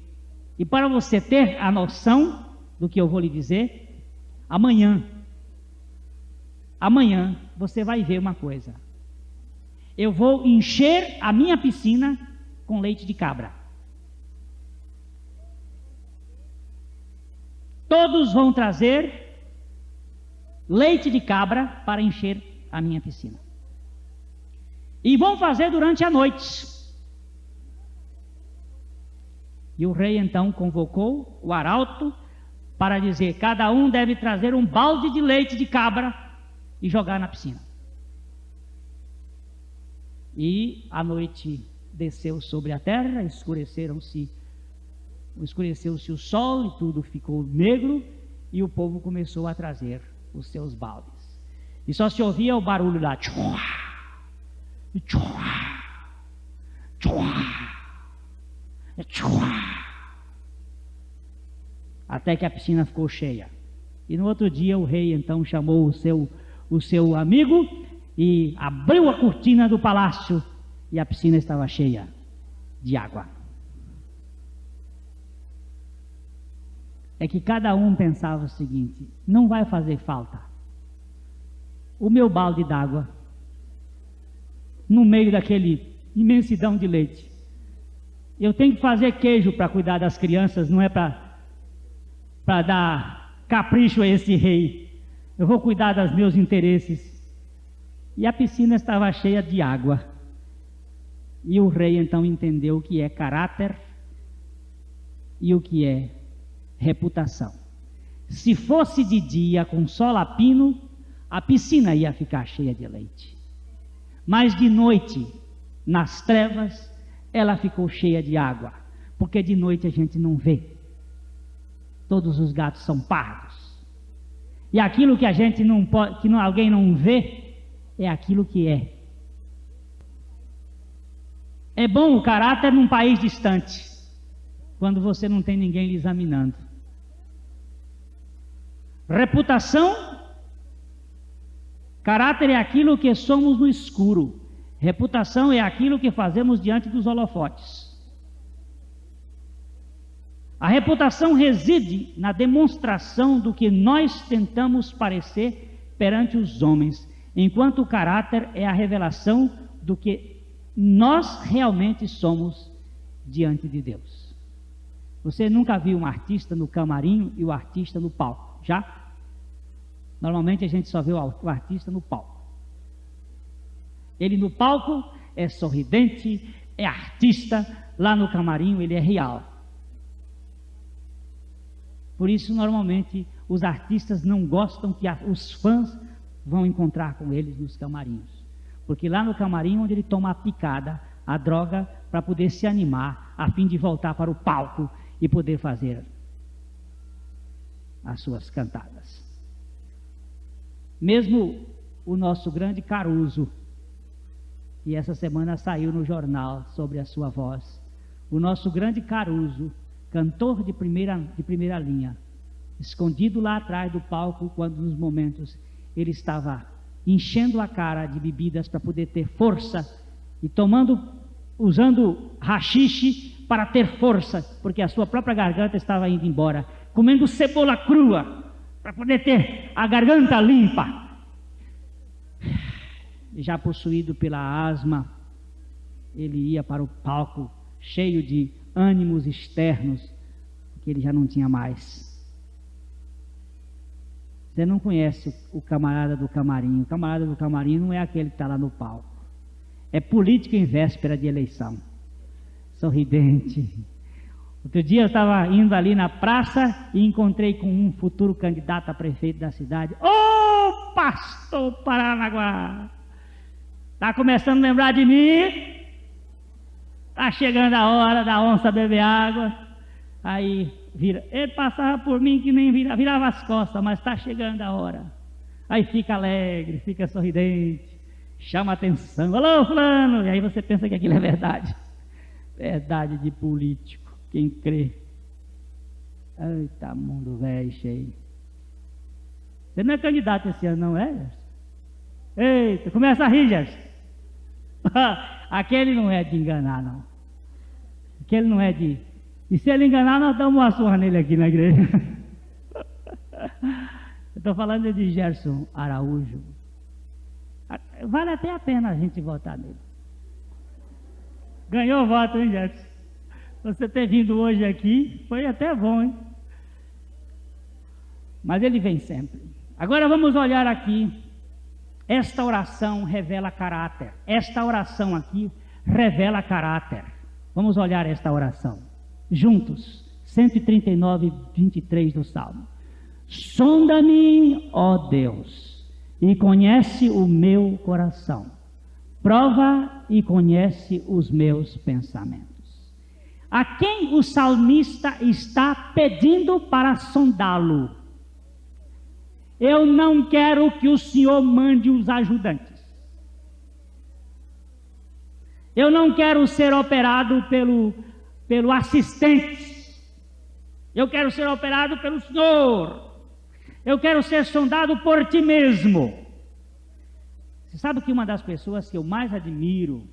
E para você ter a noção do que eu vou lhe dizer, amanhã você vai ver uma coisa. Eu vou encher a minha piscina com leite de cabra. Todos vão trazer leite de cabra para encher a minha piscina. E vão fazer durante a noite. E o rei então convocou o arauto para dizer: cada um deve trazer um balde de leite de cabra e jogar na piscina. E a noite desceu sobre a terra, escureceu-se o sol e tudo ficou negro, e o povo começou a trazer os seus baldes. E só se ouvia o barulho lá, tchua, tchua, tchua, tchua, até que a piscina ficou cheia. E no outro dia o rei então chamou o seu amigo e abriu a cortina do palácio, e a piscina estava cheia de água. É que cada um pensava o seguinte: não vai fazer falta o meu balde d'água no meio daquele imensidão de leite. Eu tenho que fazer queijo para cuidar das crianças, não é para dar capricho a esse rei. Eu vou cuidar dos meus interesses. E a piscina estava cheia de água. E o rei então entendeu o que é caráter e o que é reputação. Se fosse de dia com sol a pino, a piscina ia ficar cheia de leite. Mas de noite, nas trevas, ela ficou cheia de água, porque de noite a gente não vê. Todos os gatos são pardos. E aquilo que a gente não pode, alguém não vê, é aquilo que é. É bom o caráter num país distante, quando você não tem ninguém lhe examinando. Reputação, caráter é aquilo que somos no escuro. Reputação é aquilo que fazemos diante dos holofotes. A reputação reside na demonstração do que nós tentamos parecer perante os homens, enquanto o caráter é a revelação do que nós realmente somos diante de Deus. Você nunca viu um artista no camarim e o artista no palco? Já? Normalmente a gente só vê o artista no palco. Ele no palco é sorridente, é artista, lá no camarim ele é real. Por isso, normalmente, os artistas não gostam que os fãs vão encontrar com eles nos camarins. Porque lá no camarim, onde ele toma a picada, a droga, para poder se animar, a fim de voltar para o palco e poder fazer as suas cantadas. Mesmo o nosso grande Caruso, que essa semana saiu no jornal sobre a sua voz, o nosso grande Caruso, cantor de primeira linha, escondido lá atrás do palco, quando nos momentos ele estava enchendo a cara de bebidas para poder ter força e usando haxixe para ter força, porque a sua própria garganta estava indo embora, comendo cebola crua para poder ter a garganta limpa. Já possuído pela asma, ele ia para o palco cheio de ânimos externos, porque ele já não tinha mais. Você não conhece o camarada do camarim. O camarada do camarim não é aquele que está lá no palco. É político em véspera de eleição. Sorridente. Outro dia eu estava indo ali na praça e encontrei com um futuro candidato a prefeito da cidade. Ô, pastor Paranaguá! Está começando a lembrar de mim? Está chegando a hora da onça beber água. Aí ele passava por mim que nem virava as costas, mas está chegando a hora. Aí fica alegre, fica sorridente, chama atenção. Alô, fulano! E aí você pensa que aquilo é verdade. Verdade de político, quem crê. Eita, mundo velho cheio. Você não é candidato esse ano, não é, Gerson? Eita, começa a rir, Gerson. Aquele não é de enganar, não. Aquele não é de... E se ele enganar, nós damos uma surra nele aqui na igreja. Eu estou falando de Gerson Araújo. Vale até a pena a gente votar nele. Ganhou voto, hein, Gerson? Você ter vindo hoje aqui foi até bom, hein? Mas ele vem sempre. Agora vamos olhar aqui. Esta oração revela caráter. Esta oração aqui revela caráter. Vamos olhar esta oração. Juntos. 139, 23 do Salmo. Sonda-me, ó Deus, e conhece o meu coração. Prova e conhece os meus pensamentos. A quem o salmista está pedindo para sondá-lo? Eu não quero que o Senhor mande os ajudantes. Eu não quero ser operado pelo assistente. Eu quero ser operado pelo Senhor. Eu quero ser sondado por ti mesmo. Você sabe que uma das pessoas que eu mais admiro,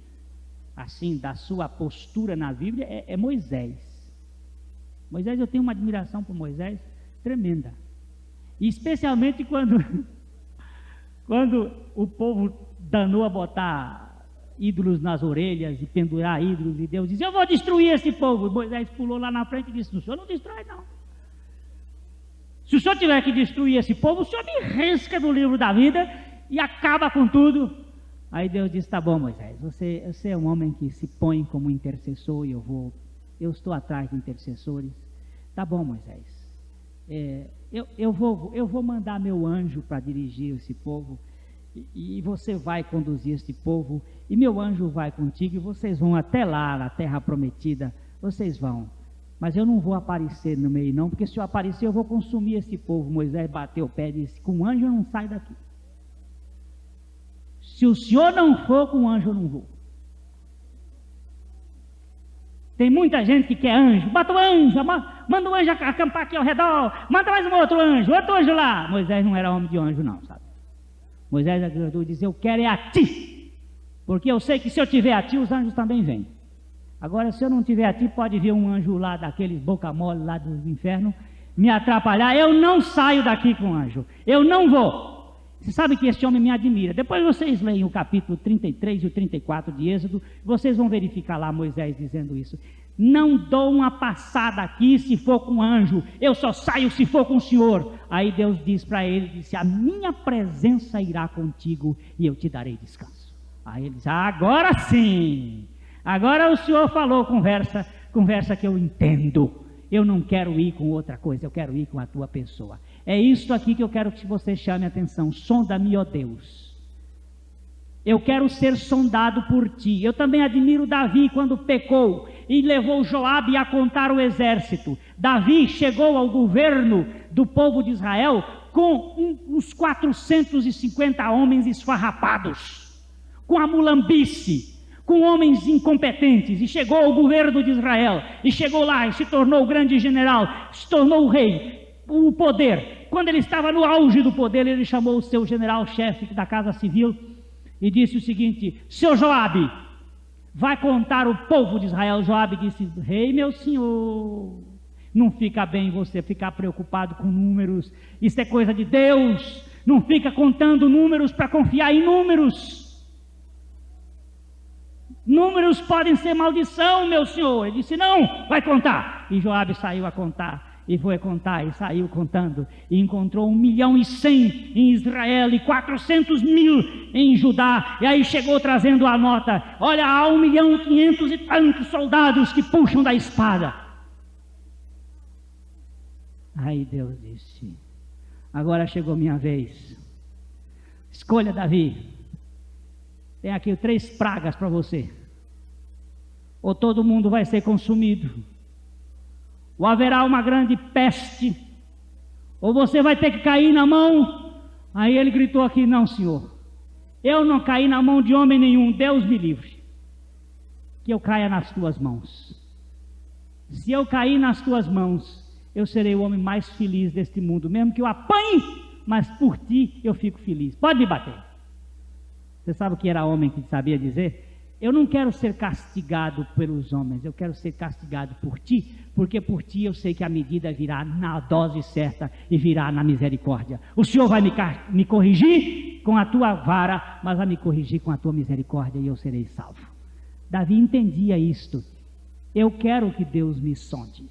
assim, da sua postura na Bíblia, é Moisés. Moisés, eu tenho uma admiração por Moisés tremenda. E especialmente quando o povo danou a botar ídolos nas orelhas e pendurar ídolos, e Deus disse, eu vou destruir esse povo. E Moisés pulou lá na frente e disse, o senhor não destrói não. Se o senhor tiver que destruir esse povo, o senhor me risca do livro da vida e acaba com tudo. Aí Deus disse, tá bom, Moisés, você é um homem que se põe como intercessor e eu estou atrás de intercessores. Tá bom, Moisés, eu vou mandar meu anjo para dirigir esse povo e você vai conduzir esse povo e meu anjo vai contigo e vocês vão até lá, na terra prometida, vocês vão. Mas eu não vou aparecer no meio não, porque se eu aparecer eu vou consumir esse povo. Moisés bateu o pé e disse, com o anjo eu não saio daqui. Se o senhor não for, com o anjo eu não vou. Tem muita gente que quer anjo, bota o anjo, manda o anjo acampar aqui ao redor, manda mais um outro anjo lá. Moisés não era homem de anjo não, sabe? Moisés agradou e disse, eu quero é a ti, porque eu sei que se eu tiver a ti, os anjos também vêm. Agora, se eu não tiver a ti, pode vir um anjo lá daqueles boca mole lá do inferno, me atrapalhar, eu não saio daqui com anjo, eu não vou. Você sabe que esse homem me admira. Depois vocês leem o capítulo 33 e o 34 de Êxodo, vocês vão verificar lá Moisés dizendo isso. Não dou uma passada aqui se for com anjo, eu só saio se for com o Senhor. Aí Deus diz para ele, disse, a minha presença irá contigo e eu te darei descanso. Aí ele diz, agora sim, agora o Senhor falou, conversa que eu entendo. Eu não quero ir com outra coisa, eu quero ir com a tua pessoa. É isso aqui que eu quero que você chame a atenção. Sonda-me, ó Deus. Eu quero ser sondado por ti. Eu também admiro Davi quando pecou e levou Joabe a contar o exército. Davi chegou ao governo do povo de Israel com uns 450 homens esfarrapados, com a mulambice, com homens incompetentes, e chegou ao governo de Israel, e chegou lá, e se tornou o grande general, se tornou o rei, o poder. Quando ele estava no auge do poder, ele chamou o seu general-chefe da Casa Civil, e disse o seguinte, seu Joabe, vai contar o povo de Israel. Joabe disse, rei meu senhor, não fica bem você ficar preocupado com números, isso é coisa de Deus, não fica contando números para confiar em números. Números podem ser maldição, meu senhor. Ele disse, não, vai contar. E Joabe saiu a contar, e foi contar, e saiu contando, e encontrou 1.100.000 em Israel, e 400.000 em Judá, e aí chegou trazendo a nota, olha, há 1.500.000 e tantos soldados que puxam da espada. Aí Deus disse, agora chegou minha vez, escolha Davi, tem aqui 3 pragas para você, ou todo mundo vai ser consumido, ou haverá uma grande peste, ou você vai ter que cair na mão Aí ele gritou aqui: não, senhor, eu não caí na mão de homem nenhum, Deus me livre, que eu caia nas tuas mãos. Se eu cair nas tuas mãos, eu serei o homem mais feliz deste mundo, mesmo que eu apanhe, mas por ti eu fico feliz. Pode me bater. Você sabe o que era homem que sabia dizer? Eu não quero ser castigado pelos homens, eu quero ser castigado por ti, porque por ti eu sei que a medida virá na dose certa e virá na misericórdia. O Senhor vai me corrigir com a tua vara, mas vai me corrigir com a tua misericórdia e eu serei salvo. Davi entendia isto. Eu quero que Deus me sonde.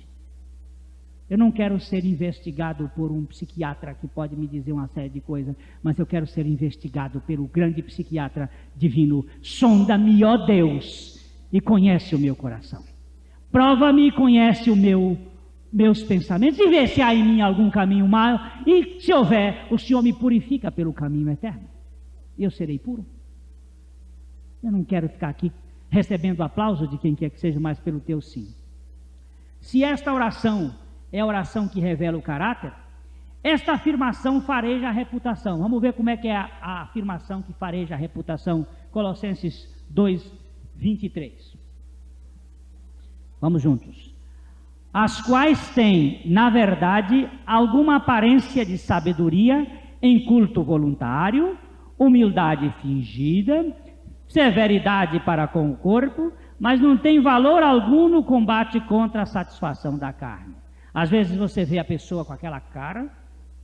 Eu não quero ser investigado por um psiquiatra que pode me dizer uma série de coisas, mas eu quero ser investigado pelo grande psiquiatra divino. Sonda-me, ó Deus, e conhece o meu coração. Prova-me e conhece meus pensamentos, e vê se há em mim algum caminho mau, e se houver, o Senhor me purifica pelo caminho eterno. Eu serei puro. Eu não quero ficar aqui recebendo aplauso de quem quer que seja, mais pelo teu sim. Se esta oração é a oração que revela o caráter, esta afirmação fareja a reputação. Vamos ver como é que é a afirmação que fareja a reputação. Colossenses 2, 23. Vamos juntos. As quais têm, na verdade, alguma aparência de sabedoria em culto voluntário, humildade fingida, severidade para com o corpo, mas não tem valor algum no combate contra a satisfação da carne. Às vezes você vê a pessoa com aquela cara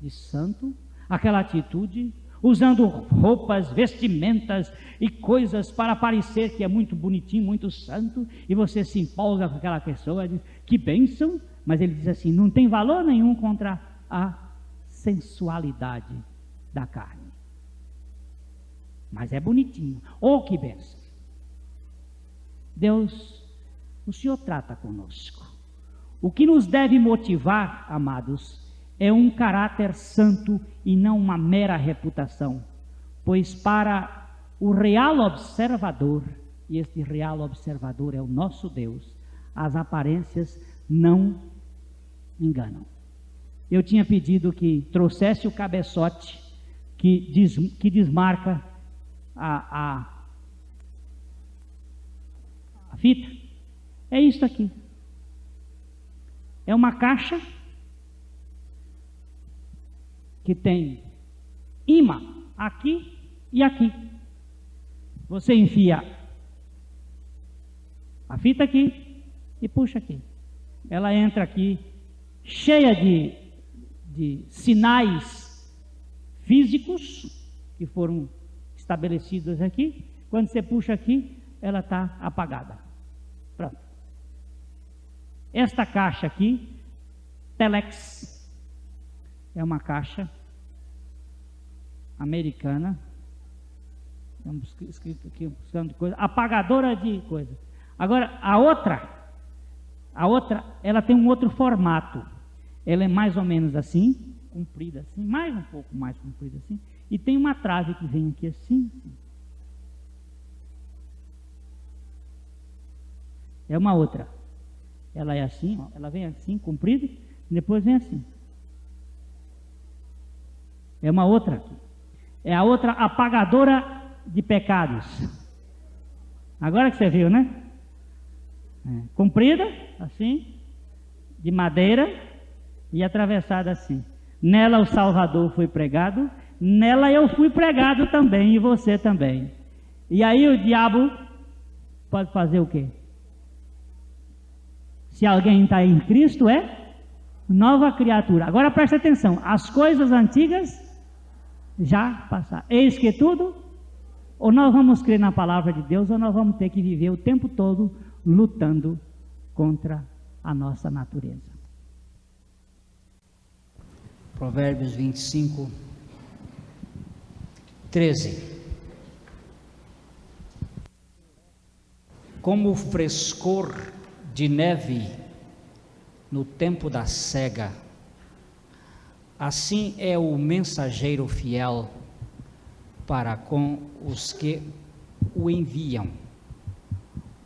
de santo, aquela atitude, usando roupas, vestimentas e coisas para parecer que é muito bonitinho, muito santo, e você se empolga com aquela pessoa, diz, que bênção, mas ele diz assim, não tem valor nenhum contra a sensualidade da carne. Mas é bonitinho. Oh, que bênção! Deus, o Senhor trata conosco. O que nos deve motivar, amados, é um caráter santo e não uma mera reputação, pois para o real observador, e este real observador é o nosso Deus, as aparências não enganam. Eu tinha pedido que trouxesse o cabeçote que desmarca a fita. É isso aqui. É uma caixa que tem imã aqui e aqui. Você enfia a fita aqui e puxa aqui. Ela entra aqui cheia de sinais físicos que foram estabelecidos aqui. Quando você puxa aqui, ela está apagada. Pronto. Esta caixa aqui, Telex, é uma caixa americana, estamos escrito aqui, buscando coisa, apagadora de coisa. Agora, a outra, ela tem um outro formato. Ela é mais ou menos assim, comprida assim, mais um pouco mais comprida assim, e tem uma trave que vem aqui assim. É uma outra. Ela é assim, ó, ela vem assim, comprida, e depois vem assim. É uma outra aqui. É a outra apagadora de pecados. Agora que você viu, né? Comprida, assim, de madeira e atravessada assim. Nela o Salvador foi pregado, nela eu fui pregado também, e você também. E aí o diabo pode fazer o quê? Se alguém está em Cristo, é nova criatura. Agora presta atenção, as coisas antigas já passaram. Eis que tudo, ou nós vamos crer na palavra de Deus, ou nós vamos ter que viver o tempo todo lutando contra a nossa natureza. Provérbios 25, 13. Como o frescor de neve no tempo da cega, assim é o mensageiro fiel para com os que o enviam,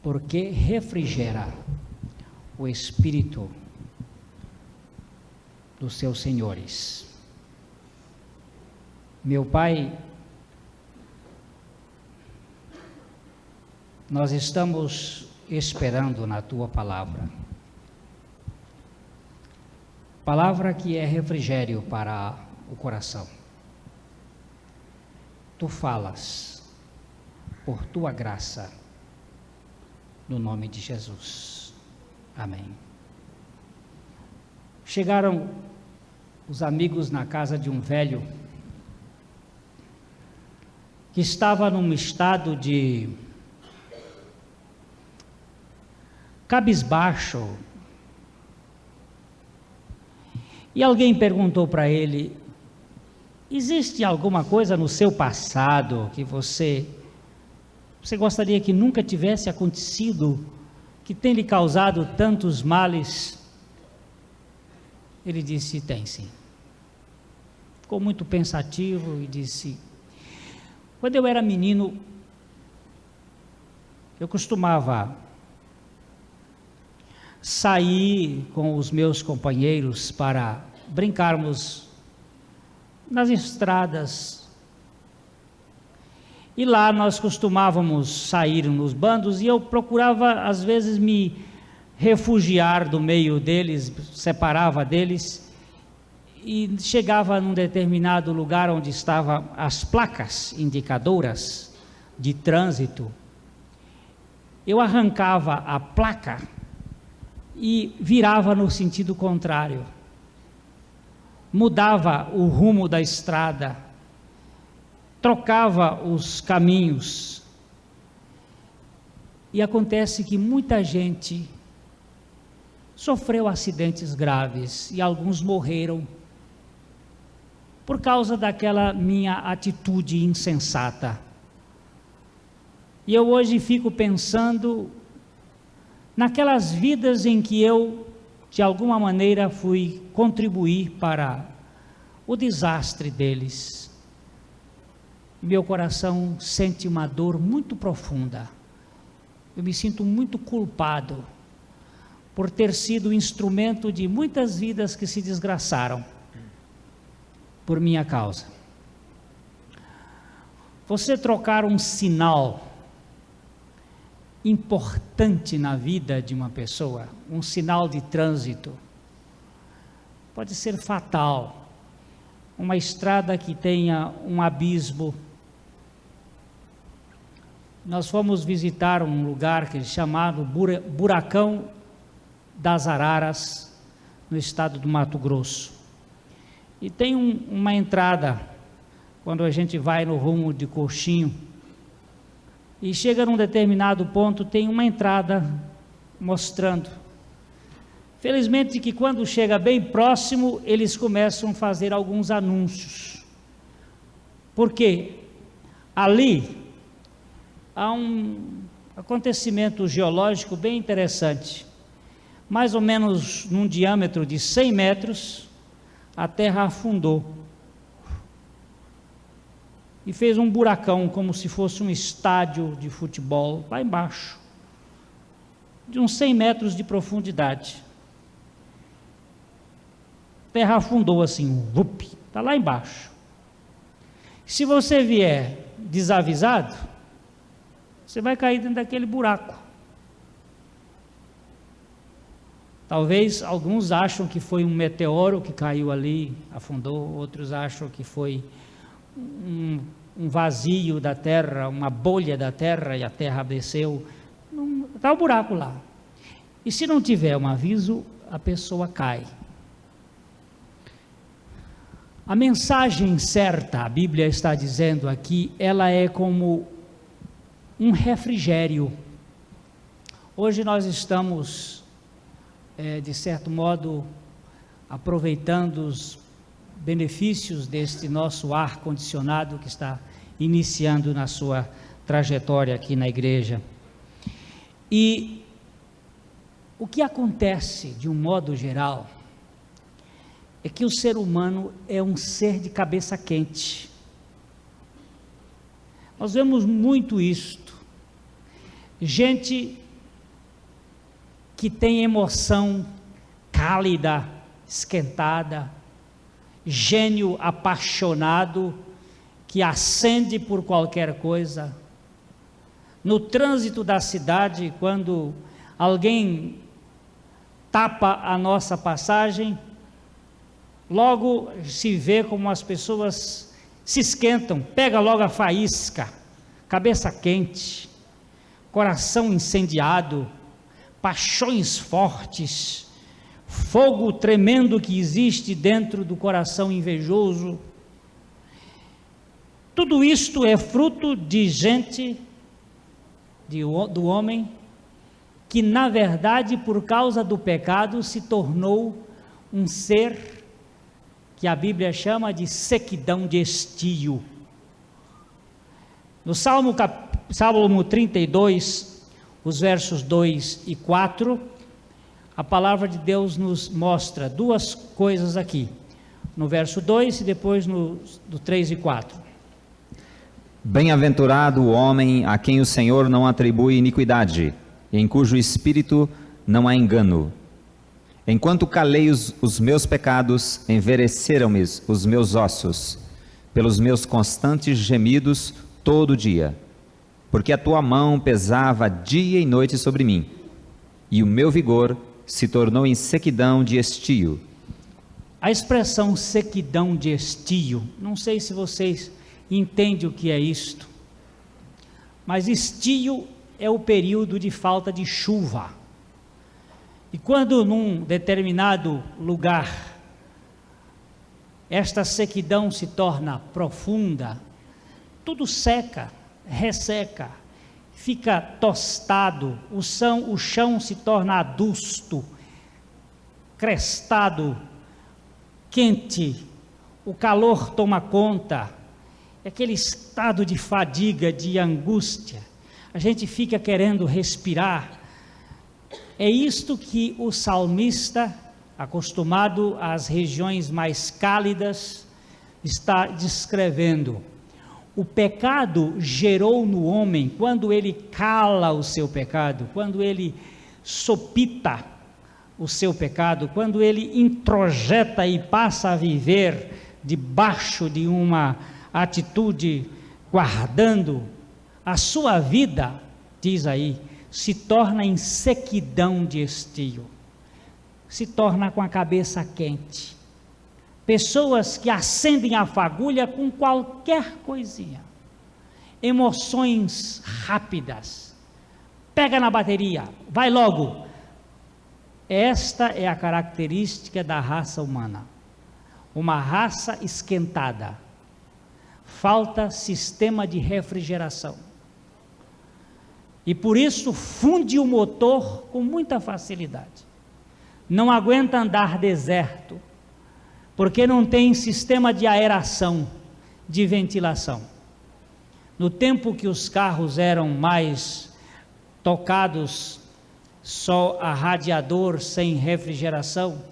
porque refrigera o espírito dos seus senhores. Meu Pai, nós estamos esperando na Tua palavra, palavra que é refrigério para o coração. Tu falas, por Tua graça, no nome de Jesus. Amém. Chegaram os amigos na casa de um velho que estava num estado de cabisbaixo, e alguém perguntou para ele: existe alguma coisa no seu passado que você gostaria que nunca tivesse acontecido, que tem lhe causado tantos males? Ele disse: tem sim. Ficou muito pensativo e disse: quando eu era menino, eu costumava sair com os meus companheiros para brincarmos nas estradas. E lá nós costumávamos sair nos bandos e eu procurava às vezes me refugiar do meio deles, separava deles e chegava num determinado lugar onde estavam as placas indicadoras de trânsito. Eu arrancava a placa e virava no sentido contrário, mudava o rumo da estrada, trocava os caminhos. E acontece que muita gente sofreu acidentes graves e alguns morreram por causa daquela minha atitude insensata. E eu hoje fico pensando naquelas vidas em que eu, de alguma maneira, fui contribuir para o desastre deles. Meu coração sente uma dor muito profunda. Eu me sinto muito culpado por ter sido instrumento de muitas vidas que se desgraçaram por minha causa. Você trocar um sinal importante na vida de uma pessoa, um sinal de trânsito, pode ser fatal. Uma estrada que tenha um abismo. Nós fomos visitar um lugar que é chamado Buracão das Araras, no estado do Mato Grosso. E tem uma entrada, quando a gente vai no rumo de Coxinho, e chega num determinado ponto, tem uma entrada mostrando. Felizmente que quando chega bem próximo, eles começam a fazer alguns anúncios. Porque ali há um acontecimento geológico bem interessante. Mais ou menos num diâmetro de 100 metros, a terra afundou e fez um buracão, como se fosse um estádio de futebol, lá embaixo, de uns 100 metros de profundidade. A terra afundou assim, está lá embaixo. Se você vier desavisado, você vai cair dentro daquele buraco. Talvez alguns acham que foi um meteoro que caiu ali, afundou, outros acham que foi um vazio da terra, uma bolha da terra e a terra desceu. Está o buraco lá. E se não tiver um aviso, a pessoa cai. A mensagem certa, a Bíblia está dizendo aqui, ela é como um refrigério. Hoje nós estamos de certo modo, aproveitando os benefícios deste nosso ar condicionado que está iniciando na sua trajetória aqui na igreja. E o que acontece, de um modo geral, é que o ser humano é um ser de cabeça quente. Nós vemos muito isto. Gente que tem emoção cálida, esquentada, gênio apaixonado que acende por qualquer coisa. No trânsito da cidade, quando alguém tapa a nossa passagem, logo se vê como as pessoas se esquentam, pega logo a faísca, cabeça quente, coração incendiado, paixões fortes, fogo tremendo que existe dentro do coração invejoso. Tudo isto é fruto de gente, do homem, que na verdade, por causa do pecado, se tornou um ser que a Bíblia chama de sequidão de estio. No Salmo 32, os versos 2 e 4, a palavra de Deus nos mostra duas coisas aqui, no verso 2 e depois no 3 e 4. Bem-aventurado o homem a quem o Senhor não atribui iniquidade, e em cujo espírito não há engano. Enquanto calei os meus pecados, envelheceram-me os meus ossos, pelos meus constantes gemidos todo dia, porque a tua mão pesava dia e noite sobre mim, e o meu vigor se tornou em sequidão de estio. A expressão sequidão de estio, não sei se vocês entendem o que é isto, mas estio é o período de falta de chuva. E quando num determinado lugar esta sequidão se torna profunda, tudo seca, resseca, fica tostado, o chão se torna adusto, crestado, quente, o calor toma conta, aquele estado de fadiga, de angústia, a gente fica querendo respirar. É isto que o salmista, acostumado às regiões mais cálidas, está descrevendo. O pecado gerou no homem, quando ele cala o seu pecado, quando ele sopita o seu pecado, quando ele introjeta e passa a viver debaixo de uma atitude, guardando, a sua vida, diz aí, se torna em sequidão de estio, se torna com a cabeça quente. Pessoas que acendem a fagulha com qualquer coisinha, emoções rápidas, pega na bateria, vai logo. Esta é a característica da raça humana, uma raça esquentada, falta sistema de refrigeração, e por isso funde o motor com muita facilidade, não aguenta andar deserto, porque não tem sistema de aeração, de ventilação. No tempo que os carros eram mais tocados só a radiador sem refrigeração,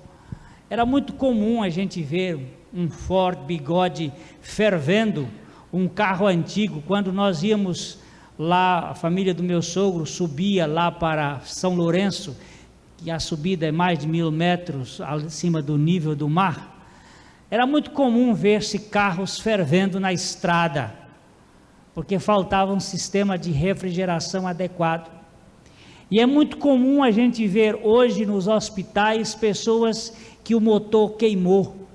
era muito comum a gente ver um Ford Bigode fervendo, um carro antigo. Quando nós íamos lá, a família do meu sogro subia lá para São Lourenço, que a subida é mais de 1000 metros acima do nível do mar, era muito comum ver-se carros fervendo na estrada, porque faltava um sistema de refrigeração adequado. E é muito comum a gente ver hoje nos hospitais pessoas que o motor queimou,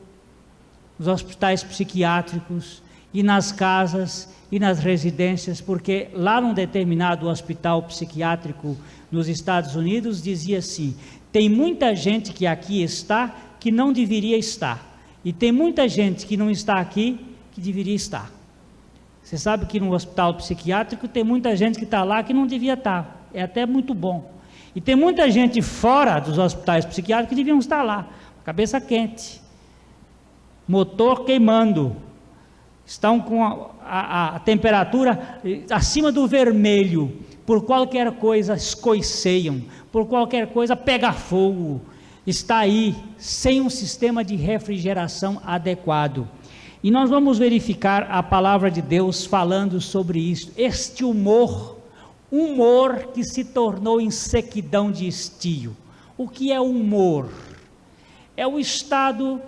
nos hospitais psiquiátricos e nas casas e nas residências, porque lá num determinado hospital psiquiátrico nos Estados Unidos dizia assim: tem muita gente que aqui está que não deveria estar, e tem muita gente que não está aqui que deveria estar. Você sabe que no hospital psiquiátrico tem muita gente que está lá que não devia estar, é até muito bom. E tem muita gente fora dos hospitais psiquiátricos que deviam estar lá, cabeça quente, motor queimando, estão com a temperatura acima do vermelho, por qualquer coisa escoiceiam, por qualquer coisa pega fogo, está aí, sem um sistema de refrigeração adequado. E nós vamos verificar a palavra de Deus falando sobre isso, este humor que se tornou em sequidão de estio. O que é humor? É o estado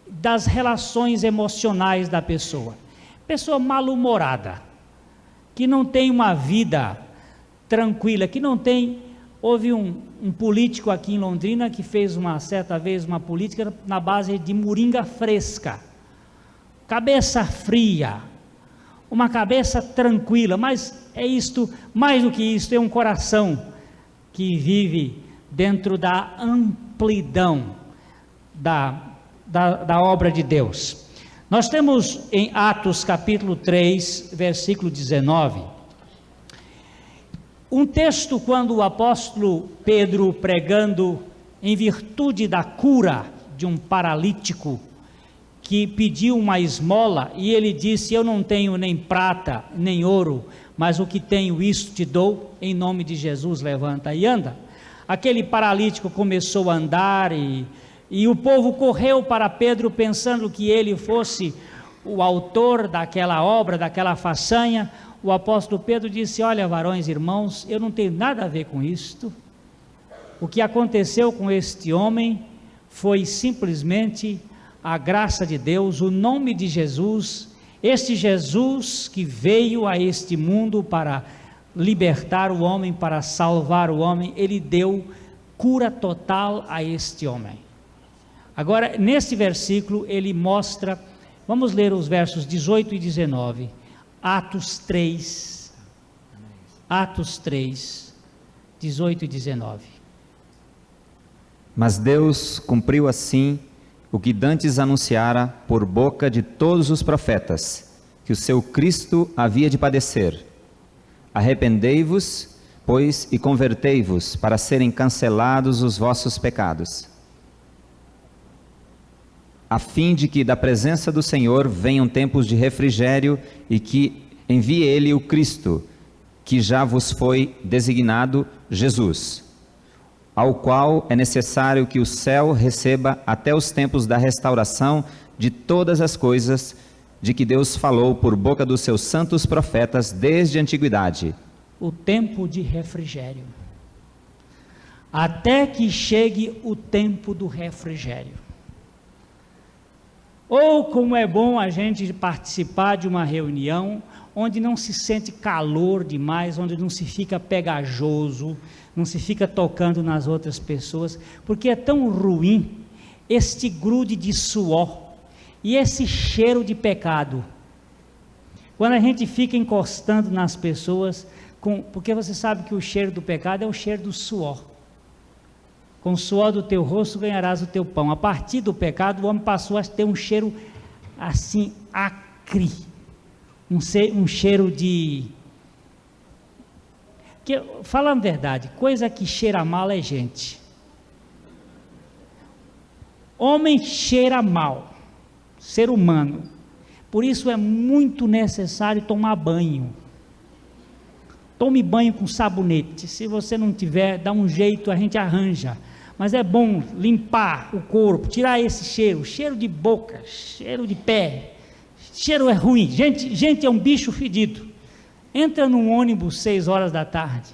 das relações emocionais da pessoa. pessoa mal-humorada, que não tem uma vida tranquila, que não tem... Houve um político aqui em Londrina que fez uma certa vez uma política na base de moringa fresca, cabeça fria, uma cabeça tranquila, mas é isto, mais do que isto, é um coração que vive dentro da amplidão da obra de Deus. Nós temos em Atos capítulo 3, versículo 19, um texto quando o apóstolo Pedro, pregando em virtude da cura de um paralítico que pediu uma esmola, e ele disse: eu não tenho nem prata nem ouro, mas o que tenho isto te dou, em nome de Jesus levanta e anda. Aquele paralítico começou a andar e o povo correu para Pedro pensando que ele fosse o autor daquela obra, daquela façanha. O apóstolo Pedro disse: olha, varões, irmãos, eu não tenho nada a ver com isto. O que aconteceu com este homem foi simplesmente a graça de Deus, o nome de Jesus, este Jesus que veio a este mundo para libertar o homem, para salvar o homem, ele deu cura total a este homem. Agora, neste versículo, ele mostra, vamos ler os versos 18 e 19, Atos 3, 18 e 19. Mas Deus cumpriu assim o que dantes anunciara por boca de todos os profetas, que o seu Cristo havia de padecer. Arrependei-vos, pois, e convertei-vos, para serem cancelados os vossos pecados, a fim de que da presença do Senhor venham tempos de refrigério, e que envie Ele o Cristo, que já vos foi designado, Jesus, ao qual é necessário que o céu receba até os tempos da restauração de todas as coisas, de que Deus falou por boca dos seus santos profetas desde a antiguidade. O tempo de refrigério, até que chegue o tempo do refrigério. Ou como é bom a gente participar de uma reunião onde não se sente calor demais, onde não se fica pegajoso, não se fica tocando nas outras pessoas, porque é tão ruim este grude de suor e esse cheiro de pecado. Quando a gente fica encostando nas pessoas, porque você sabe que o cheiro do pecado é o cheiro do suor. Com o suor do teu rosto ganharás o teu pão. A partir do pecado, o homem passou a ter um cheiro assim, acre, um cheiro de... falando a verdade, coisa que cheira mal é gente. Homem cheira mal, ser humano. Por isso é muito necessário tomar banho. Tome banho com sabonete. Se você não tiver, dá um jeito, a gente arranja. Mas é bom limpar o corpo, tirar esse cheiro de boca, cheiro de pé. Cheiro é ruim. Gente é um bicho fedido. Entra num ônibus 6 horas da tarde.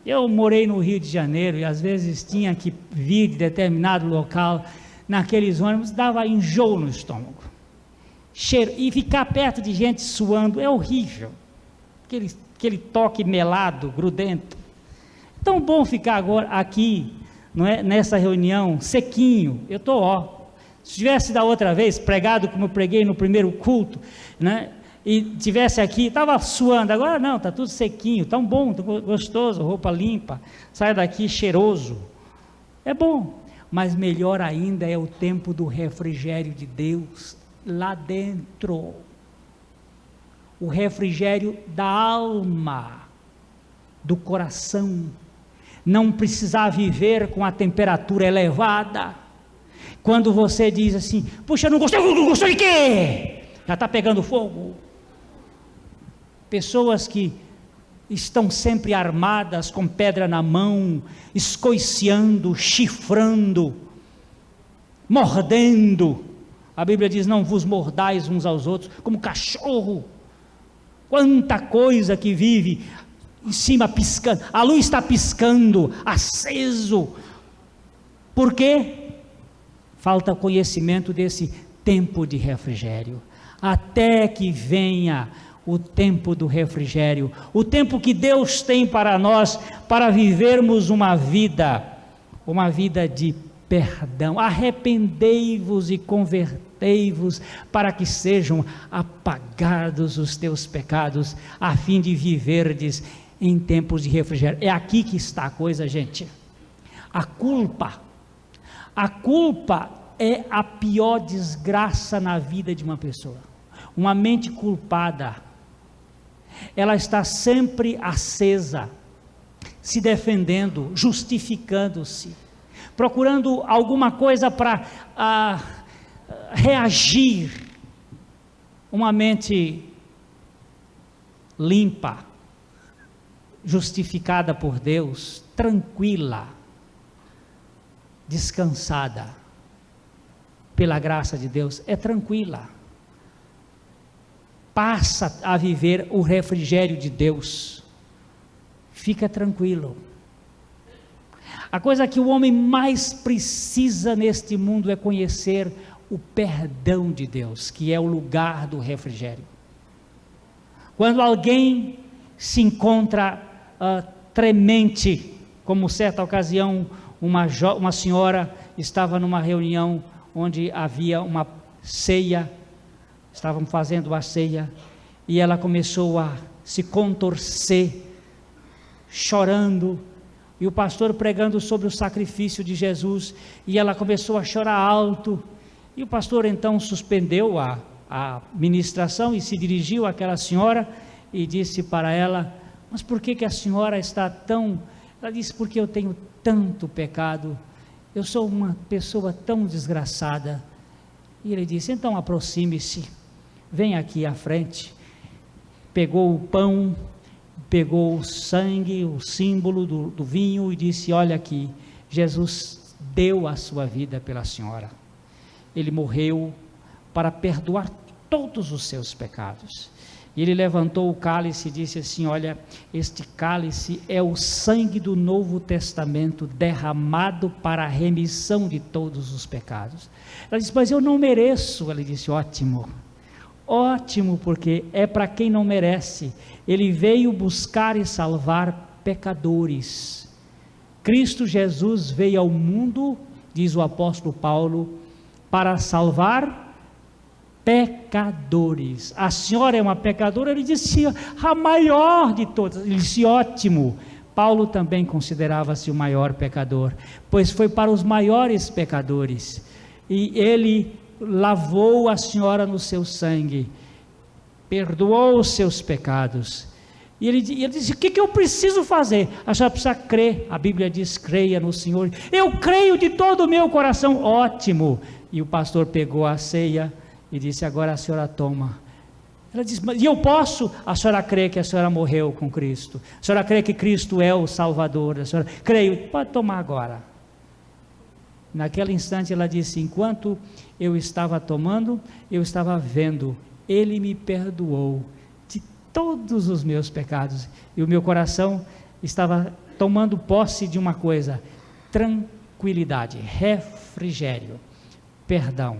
Eu morei no Rio de Janeiro e às vezes tinha que vir de determinado local, naqueles ônibus dava enjoo no estômago. Cheiro, e ficar perto de gente suando é horrível. Aquele toque melado, grudento. Tão bom ficar agora aqui, não é, nessa reunião, sequinho. Eu estou, se tivesse da outra vez pregado como eu preguei no primeiro culto, né, e tivesse aqui, estava suando, agora não, está tudo sequinho, tão bom, gostoso, roupa limpa, sai daqui cheiroso. É bom, mas melhor ainda é o tempo do refrigério de Deus lá dentro. O refrigério da alma, do coração, não precisar viver com a temperatura elevada. Quando você diz assim, puxa, não gostou de quê? Já está pegando fogo. Pessoas que estão sempre armadas, com pedra na mão, escoiciando, chifrando, mordendo. A Bíblia diz, não vos mordais uns aos outros, como cachorro. Quanta coisa que vive em cima piscando, a luz está piscando, aceso. Por quê? Falta conhecimento desse tempo de refrigério. até que venha o tempo do refrigério, o tempo que Deus tem para nós, para vivermos uma vida de perdão. Arrependei-vos e convertei-vos, para que sejam apagados os teus pecados, a fim de viverdes em tempos de refrigério. É aqui que está a coisa, gente. A culpa é a pior desgraça na vida de uma pessoa. Uma mente culpada, ela está sempre acesa, se defendendo, justificando-se, procurando alguma coisa para reagir. Uma mente limpa, justificada por Deus, tranquila, descansada pela graça de Deus, é tranquila, passa a viver o refrigério de Deus, fica tranquilo. A coisa que o homem mais precisa neste mundo é conhecer o perdão de Deus, que é o lugar do refrigério. Quando alguém se encontra tremente, como certa ocasião uma senhora estava numa reunião onde havia uma ceia, estavam fazendo a ceia, e ela começou a se contorcer, chorando, e o pastor pregando sobre o sacrifício de Jesus, e ela começou a chorar alto, e o pastor então suspendeu a ministração e se dirigiu àquela senhora e disse para ela: mas por que a senhora está tão... Ela disse: porque eu tenho tanto pecado, eu sou uma pessoa tão desgraçada. E ele disse: então aproxime-se, vem aqui à frente. Pegou o pão, pegou o sangue, o símbolo do vinho, e disse: olha aqui, Jesus deu a sua vida pela senhora, ele morreu para perdoar todos os seus pecados. E ele levantou o cálice e disse assim: olha, este cálice é o sangue do Novo Testamento derramado para a remissão de todos os pecados. Ela disse: mas eu não mereço. Ele disse: ótimo, ótimo, porque é para quem não merece. Ele veio buscar e salvar pecadores. Cristo Jesus veio ao mundo, diz o apóstolo Paulo, para salvar pecadores. A senhora é uma pecadora? Ele disse: a maior de todas. Ele disse: ótimo. Paulo também considerava-se o maior pecador, pois foi para os maiores pecadores, e ele lavou a senhora no seu sangue, perdoou os seus pecados. E ele disse: o que eu preciso fazer? A senhora precisa crer. A Bíblia diz: creia no Senhor. Eu creio de todo o meu coração. Ótimo. E o pastor pegou a ceia e disse: agora a senhora toma. Ela disse: mas e eu posso? A senhora crê que a senhora morreu com Cristo? A senhora crê que Cristo é o Salvador? A senhora creio, pode tomar agora. Naquele instante ela disse: enquanto eu estava tomando, eu estava vendo, Ele me perdoou de todos os meus pecados, e o meu coração estava tomando posse de uma coisa: tranquilidade, refrigério, perdão.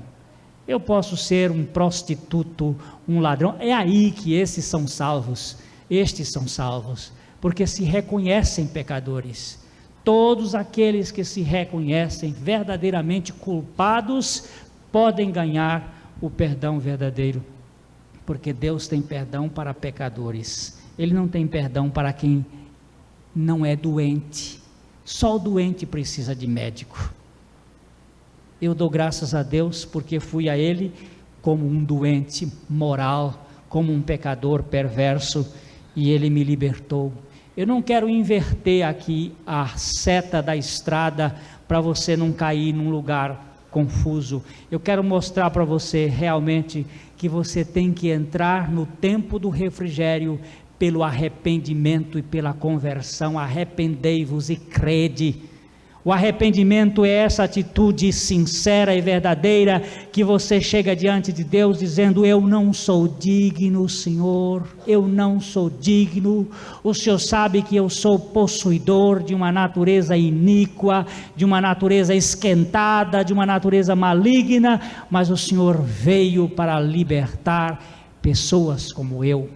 Eu posso ser um prostituto, um ladrão, é aí que estes são salvos, porque se reconhecem pecadores. Todos aqueles que se reconhecem verdadeiramente culpados, podem ganhar o perdão verdadeiro, porque Deus tem perdão para pecadores, Ele não tem perdão para quem não é doente. Só o doente precisa de médico. Eu dou graças a Deus porque fui a Ele como um doente moral, como um pecador perverso, e Ele me libertou. Eu não quero inverter aqui a seta da estrada para você não cair num lugar confuso. Eu quero mostrar para você realmente que você tem que entrar no tempo do refrigério pelo arrependimento e pela conversão. Arrependei-vos e crede. O arrependimento é essa atitude sincera e verdadeira que você chega diante de Deus dizendo: eu não sou digno, Senhor, eu não sou digno. O Senhor sabe que eu sou possuidor de uma natureza iníqua, de uma natureza esquentada, de uma natureza maligna, mas o Senhor veio para libertar pessoas como eu.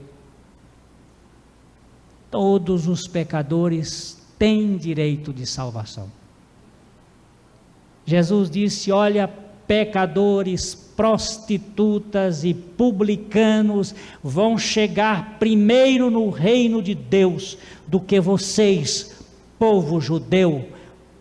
Todos os pecadores têm direito de salvação. Jesus disse: olha, pecadores, prostitutas e publicanos vão chegar primeiro no reino de Deus do que vocês, povo judeu,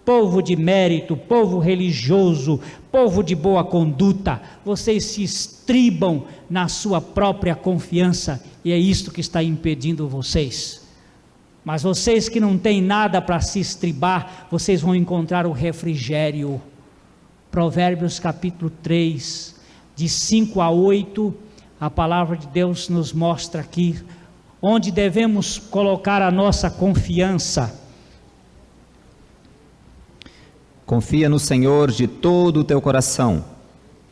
povo de mérito, povo religioso, povo de boa conduta. Vocês se estribam na sua própria confiança e é isto que está impedindo vocês. Mas vocês que não têm nada para se estribar, vocês vão encontrar o refrigério. Provérbios capítulo 3, de 5 a 8, a palavra de Deus nos mostra aqui onde devemos colocar a nossa confiança. Confia no Senhor de todo o teu coração,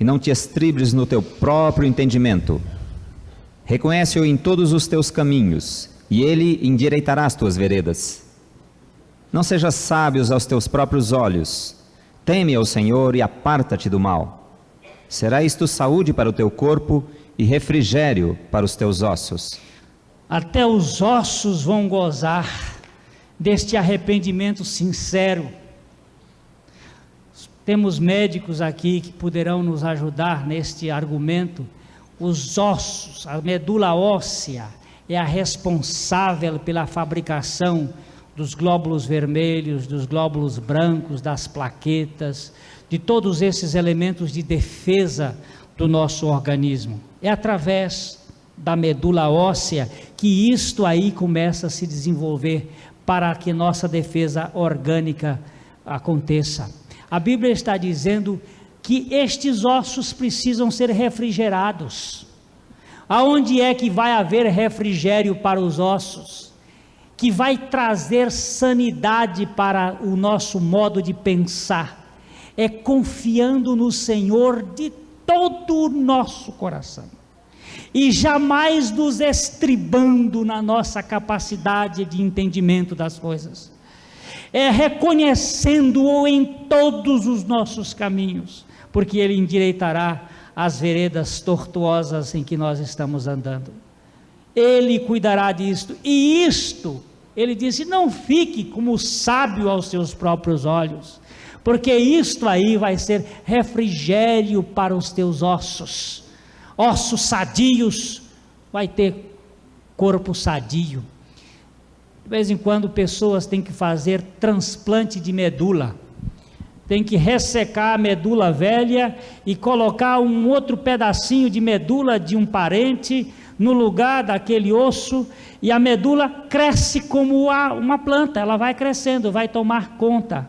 e não te estribes no teu próprio entendimento. Reconhece-o em todos os teus caminhos, e ele endireitará as tuas veredas. Não sejas sábios aos teus próprios olhos. Teme ao Senhor e aparta-te do mal. Será isto saúde para o teu corpo e refrigério para os teus ossos. Até os ossos vão gozar deste arrependimento sincero. Temos médicos aqui que poderão nos ajudar neste argumento. Os ossos, a medula óssea, é a responsável pela fabricação dos glóbulos vermelhos, dos glóbulos brancos, das plaquetas, de todos esses elementos de defesa do nosso organismo. É através da medula óssea que isto aí começa a se desenvolver para que nossa defesa orgânica aconteça. A Bíblia está dizendo que estes ossos precisam ser refrigerados. Aonde é que vai haver refrigério para os ossos? Que vai trazer sanidade para o nosso modo de pensar, é confiando no Senhor de todo o nosso coração, e jamais nos estribando na nossa capacidade de entendimento das coisas, é reconhecendo-o em todos os nossos caminhos, porque Ele endireitará as veredas tortuosas em que nós estamos andando. Ele cuidará disto, e isto, ele disse, não fique como sábio aos seus próprios olhos, porque isto aí vai ser refrigério para os teus ossos, ossos sadios, vai ter corpo sadio. De vez em quando pessoas têm que fazer transplante de medula, tem que ressecar a medula velha e colocar um outro pedacinho de medula de um parente no lugar daquele osso, e a medula cresce como uma planta, ela vai crescendo, vai tomar conta.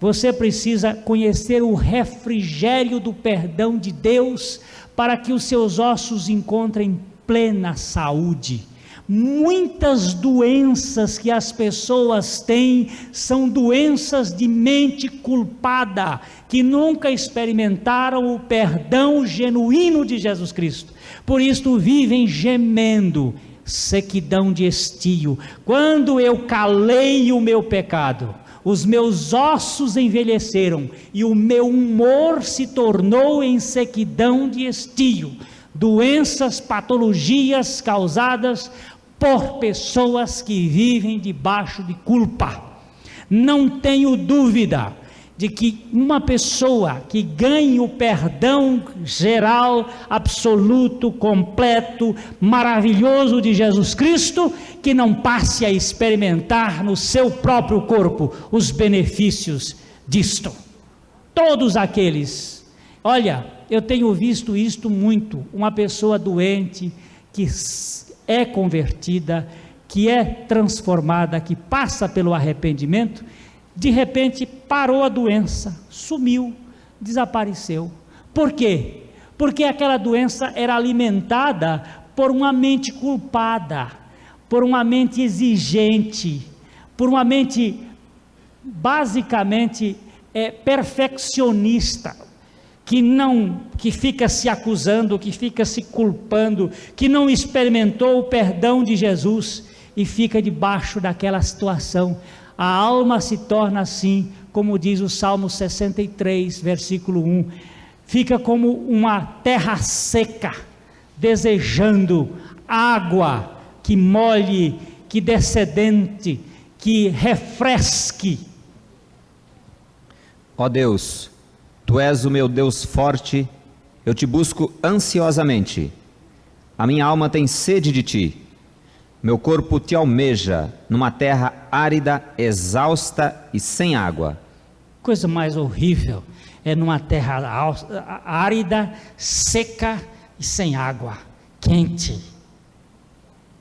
Você precisa conhecer o refrigério do perdão de Deus, para que os seus ossos encontrem plena saúde. Muitas doenças que as pessoas têm, são doenças de mente culpada, que nunca experimentaram o perdão genuíno de Jesus Cristo, por isso vivem gemendo, sequidão de estio. Quando eu calei o meu pecado, os meus ossos envelheceram, e o meu humor se tornou em sequidão de estio, doenças, patologias causadas por pessoas que vivem debaixo de culpa. Não tenho dúvida de que uma pessoa que ganhe o perdão geral, absoluto, completo, maravilhoso de Jesus Cristo, que não passe a experimentar no seu próprio corpo os benefícios disto. Todos aqueles, olha, eu tenho visto isto muito, uma pessoa doente que é convertida, que é transformada, que passa pelo arrependimento, de repente parou a doença, sumiu, desapareceu. Por quê? Porque aquela doença era alimentada por uma mente culpada, por uma mente exigente, por uma mente basicamente é perfeccionista, que fica se acusando, que fica se culpando, que não experimentou o perdão de Jesus e fica debaixo daquela situação. A alma se torna assim, como diz o Salmo 63, versículo 1, fica como uma terra seca, desejando água que molhe, que dê sedente, que refresque. Ó Deus, Tu és o meu Deus forte, eu te busco ansiosamente. A minha alma tem sede de Ti. Meu corpo te almeja numa terra árida, exausta e sem água. Coisa mais horrível é numa terra árida, seca e sem água, quente.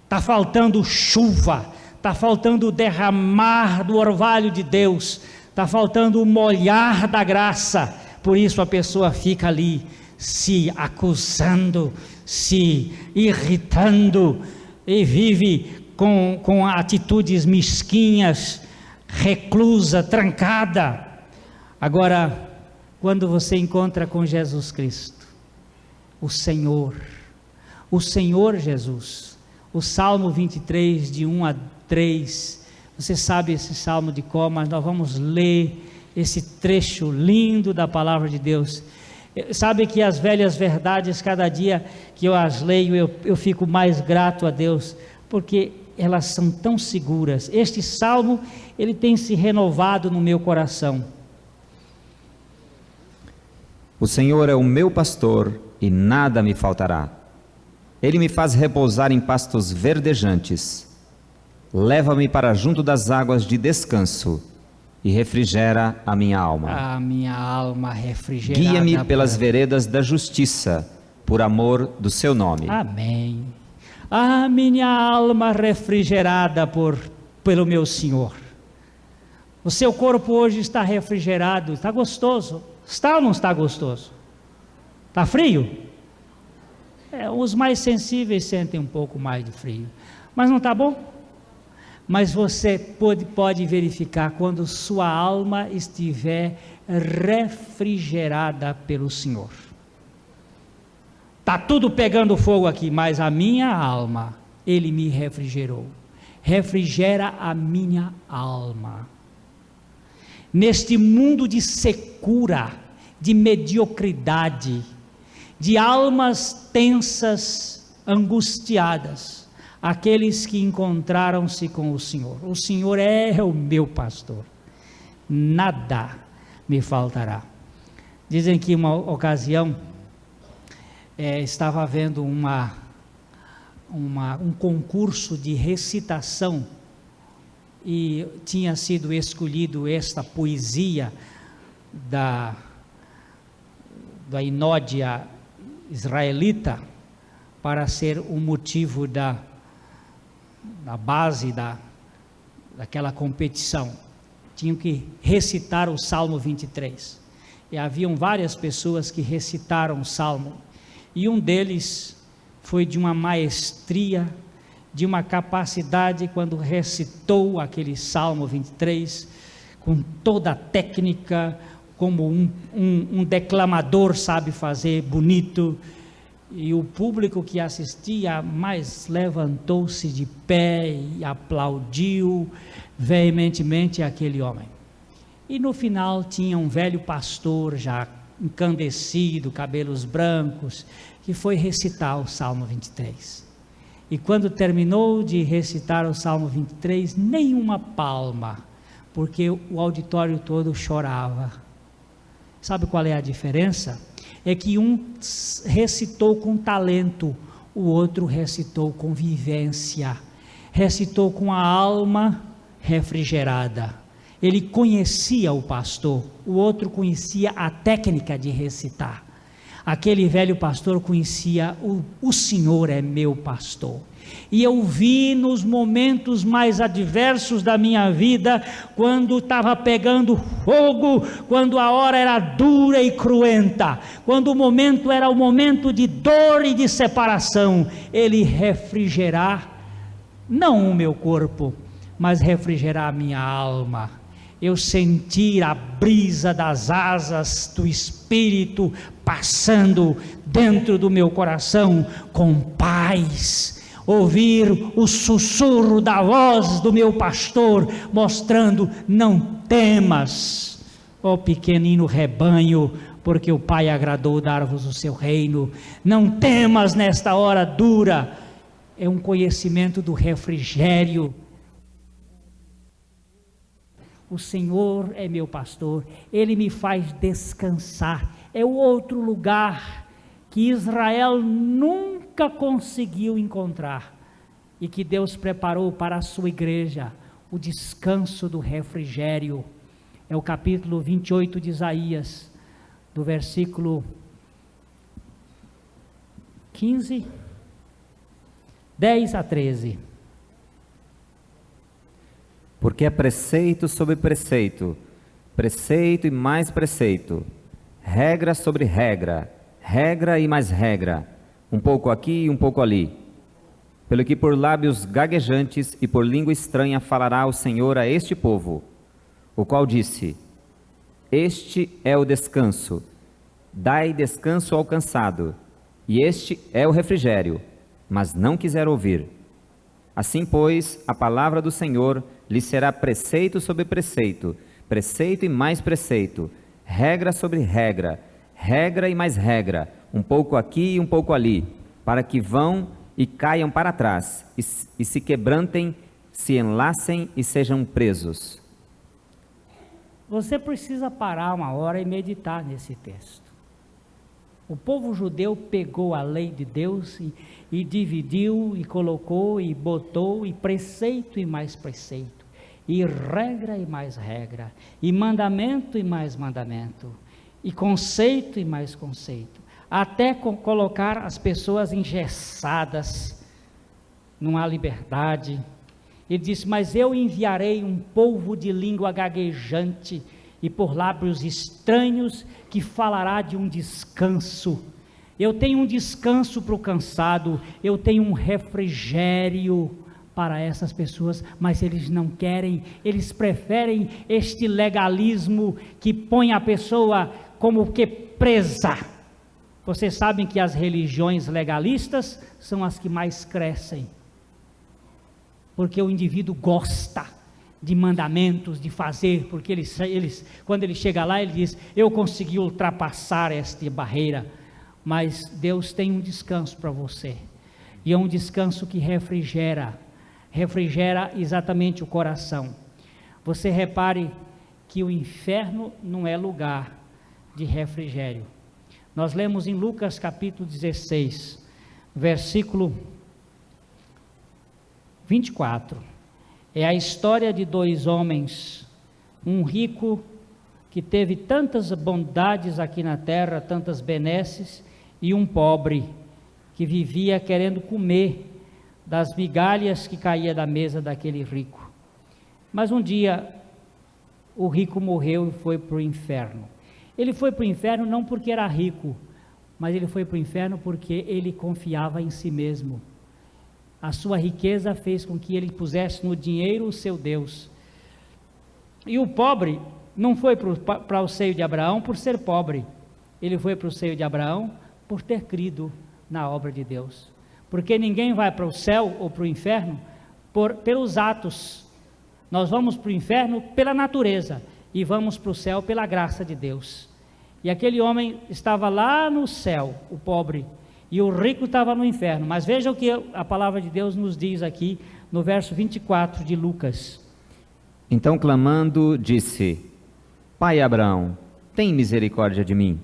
Está faltando chuva, está faltando o derramar do orvalho de Deus, está faltando o molhar da graça. Por isso a pessoa fica ali se acusando, se irritando e vive com atitudes mesquinhas, reclusa, trancada. Agora, quando você encontra com Jesus Cristo, o Senhor Jesus, o Salmo 23, de 1 a 3, você sabe esse salmo de cor, mas nós vamos ler esse trecho lindo da palavra de Deus. Sabe que as velhas verdades, cada dia que eu as leio, eu fico mais grato a Deus, porque elas são tão seguras. Este salmo, ele tem se renovado no meu coração. O Senhor é o meu pastor e nada me faltará. Ele me faz repousar em pastos verdejantes. Leva-me para junto das águas de descanso e refrigera a minha alma. A minha alma refrigerada. Guia-me pelas veredas da justiça, por amor do seu nome. Amém. A minha alma refrigerada pelo meu Senhor. O seu corpo hoje está refrigerado, está gostoso. Está ou não está gostoso? Está frio? Os mais sensíveis sentem um pouco mais de frio. Mas não está bom? Mas você pode verificar quando sua alma estiver refrigerada pelo Senhor. Está tudo pegando fogo aqui, mas a minha alma, Ele me refrigerou. Refrigera a minha alma. Neste mundo de secura, de mediocridade, de almas tensas, angustiadas, aqueles que encontraram-se com o Senhor é o meu pastor, nada me faltará. Dizem que uma ocasião, estava havendo um concurso de recitação, e tinha sido escolhido esta poesia da inódia israelita para ser o motivo da base daquela competição. Tinham que recitar o Salmo 23, e haviam várias pessoas que recitaram o Salmo, e um deles foi de uma maestria, de uma capacidade, quando recitou aquele Salmo 23, com toda a técnica, como um declamador sabe fazer, bonito, e o público que assistia mais levantou-se de pé e aplaudiu veementemente aquele homem. E no final tinha um velho pastor já encandecido, cabelos brancos, que foi recitar o Salmo 23. E quando terminou de recitar o Salmo 23, nenhuma palma, porque o auditório todo chorava. Sabe qual é a diferença? É que um recitou com talento, o outro recitou com vivência, recitou com a alma refrigerada. Ele conhecia o pastor, o outro conhecia a técnica de recitar. Aquele velho pastor conhecia o Senhor é meu pastor. E eu vi nos momentos mais adversos da minha vida, quando estava pegando fogo, quando a hora era dura e cruenta, quando o momento era o momento de dor e de separação, Ele refrigerar, não o meu corpo, mas refrigerar a minha alma. eu sentir a brisa das asas do Espírito passando dentro do meu coração com paz, ouvir o sussurro da voz do meu pastor, mostrando: não temas, ó pequenino rebanho, porque o Pai agradou dar-vos o seu reino. Não temas nesta hora dura. É um conhecimento do refrigério. O Senhor é meu pastor, Ele me faz descansar. É o outro lugar que Israel nunca conseguiu encontrar e que Deus preparou para a sua igreja, o descanso do refrigério. É o capítulo 28 de Isaías, do versículo 15, 10 a 13. Porque é preceito sobre preceito, preceito e mais preceito, regra sobre regra, regra e mais regra, um pouco aqui e um pouco ali. Pelo que por lábios gaguejantes e por língua estranha falará o Senhor a este povo, o qual disse: este é o descanso, dai descanso ao cansado, e este é o refrigério, mas não quiser ouvir. Assim, pois, a palavra do Senhor lhe será preceito sobre preceito, preceito e mais preceito, regra sobre regra, regra e mais regra, um pouco aqui e um pouco ali, para que vão e caiam para trás, e se quebrantem, se enlacem e sejam presos. Você precisa parar uma hora e meditar nesse texto. O povo judeu pegou a lei de Deus e dividiu, e colocou, e botou, e preceito e mais preceito, e regra e mais regra, e mandamento e mais mandamento, e conceito e mais conceito, até colocar as pessoas engessadas, não há liberdade. Ele disse: mas eu enviarei um povo de língua gaguejante e por lábios estranhos, que falará de um descanso. Eu tenho um descanso para o cansado, eu tenho um refrigério para essas pessoas, mas eles não querem, eles preferem este legalismo que põe a pessoa como que presa. Vocês sabem que as religiões legalistas são as que mais crescem, porque o indivíduo gosta de mandamentos, de fazer, porque quando ele chega lá, ele diz: eu consegui ultrapassar esta barreira. Mas Deus tem um descanso para você, e é um descanso que refrigera exatamente o coração. Você repare que o inferno não é lugar de refrigério. Nós lemos em Lucas capítulo 16, versículo 24, é a história de dois homens, um rico que teve tantas bondades aqui na terra, tantas benesses, e um pobre que vivia querendo comer das migalhas que caía da mesa daquele rico. Mas um dia o rico morreu e foi para o inferno. Ele foi para o inferno não porque era rico, mas ele foi para o inferno porque ele confiava em si mesmo. A sua riqueza fez com que ele pusesse no dinheiro o seu Deus. E o pobre não foi para o seio de Abraão por ser pobre, ele foi para o seio de Abraão por ter crido na obra de Deus. Porque ninguém vai para o céu ou para o inferno pelos atos. Nós vamos para o inferno pela natureza e vamos para o céu pela graça de Deus. E aquele homem estava lá no céu, o pobre, e o rico estava no inferno. Mas veja o que a palavra de Deus nos diz aqui no verso 24 de Lucas. Então, clamando, disse: Pai Abraão, tem misericórdia de mim,